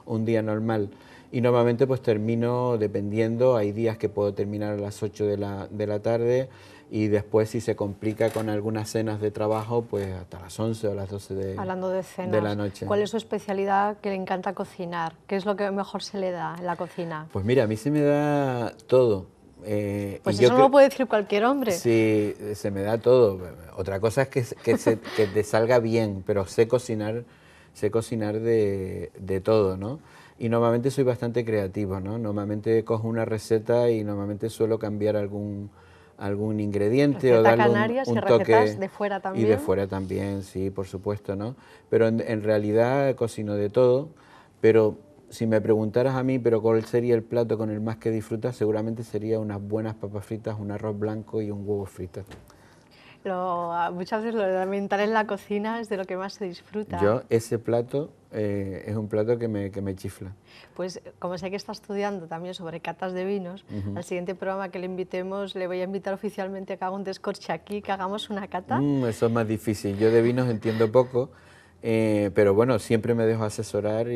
Speaker 2: un día normal? Y normalmente pues termino, dependiendo, hay días que puedo terminar a las 8 de la tarde y después, si se complica con algunas cenas de trabajo, pues hasta las 11 o las 12
Speaker 1: Hablando de cenas,
Speaker 2: de la noche.
Speaker 1: ¿Cuál es su especialidad que le encanta cocinar? ¿Qué es lo que mejor se le da en la cocina?
Speaker 2: Pues mira, a mí se me da todo.
Speaker 1: Pues eso no lo puede decir cualquier hombre.
Speaker 2: Sí, se me da todo. Otra cosa es que te salga bien, pero sé cocinar de todo, ¿no? Y normalmente soy bastante creativo, ¿no? Normalmente cojo una receta y normalmente suelo cambiar algún ingrediente o darle un toque.
Speaker 1: Recetas de fuera también.
Speaker 2: Y de fuera también, sí, por supuesto, ¿no? Pero en realidad cocino de todo, pero si me preguntaras a mí, pero ¿cuál sería el plato con el más que disfrutas? Seguramente sería unas buenas papas fritas, un arroz blanco y un huevo frito.
Speaker 1: Muchas veces lo elemental en la cocina es de lo que más se disfruta.
Speaker 2: Yo, ese plato es un plato que me chifla.
Speaker 1: Pues como sé que está estudiando también sobre catas de vinos, al siguiente programa que le invitemos, le voy a invitar oficialmente a que haga un descorche aquí, que hagamos una cata.
Speaker 2: Eso es más difícil. Yo de vinos entiendo poco, pero bueno, siempre me dejo asesorar.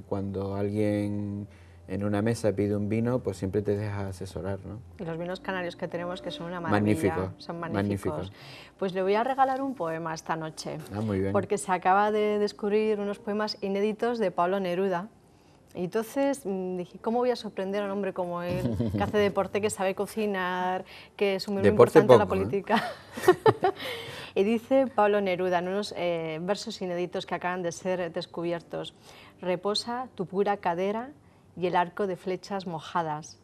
Speaker 2: Cuando alguien en una mesa pide un vino, pues siempre te dejas asesorar, ¿no?
Speaker 1: Y los vinos canarios que tenemos, que son una maravilla, son magníficos. Pues le voy a regalar un poema esta noche,
Speaker 2: muy bien.
Speaker 1: porque se acaba de descubrir unos poemas inéditos de Pablo Neruda, Y entonces dije, ¿cómo voy a sorprender a un hombre como él, que hace deporte, que sabe cocinar, que es muy
Speaker 2: Deporte
Speaker 1: importante en la
Speaker 2: poco,
Speaker 1: política? Y dice Pablo Neruda en unos versos inéditos que acaban de ser descubiertos: reposa tu pura cadera y el arco de flechas mojadas,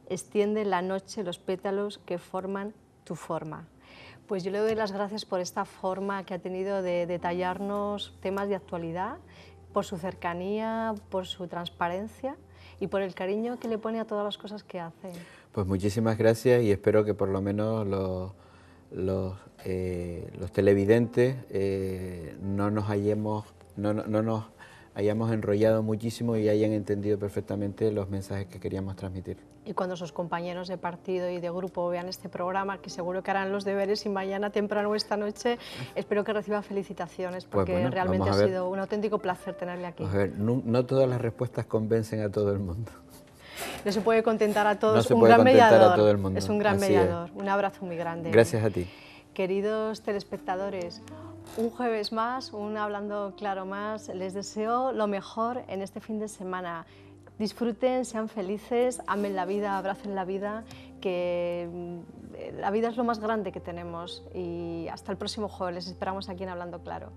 Speaker 1: extiende la noche los pétalos que forman tu forma. Pues yo le doy las gracias por esta forma que ha tenido de detallarnos temas de actualidad, por su cercanía, por su transparencia y por el cariño que le pone a todas las cosas que hace.
Speaker 2: Pues muchísimas gracias y espero que por lo menos los televidentes no nos hayamos enrollado muchísimo y hayan entendido perfectamente los mensajes que queríamos transmitir.
Speaker 1: Y cuando sus compañeros de partido y de grupo vean este programa, que seguro que harán los deberes y mañana temprano o esta noche, espero que reciban felicitaciones, porque
Speaker 2: pues bueno,
Speaker 1: realmente ha sido un auténtico placer tenerle aquí.
Speaker 2: A ver, no todas las respuestas convencen a todo el mundo.
Speaker 1: No se puede contentar a todos,
Speaker 2: no se
Speaker 1: un
Speaker 2: puede
Speaker 1: gran
Speaker 2: contentar
Speaker 1: mediador.
Speaker 2: a todo el mundo.
Speaker 1: Es un gran
Speaker 2: Así
Speaker 1: mediador.
Speaker 2: Es.
Speaker 1: Un abrazo muy grande.
Speaker 2: Gracias a ti.
Speaker 1: Queridos telespectadores, un jueves más, un Hablando Claro más, les deseo lo mejor en este fin de semana. Disfruten, sean felices, amen la vida, abracen la vida, que la vida es lo más grande que tenemos. Y hasta el próximo jueves, les esperamos aquí en Hablando Claro.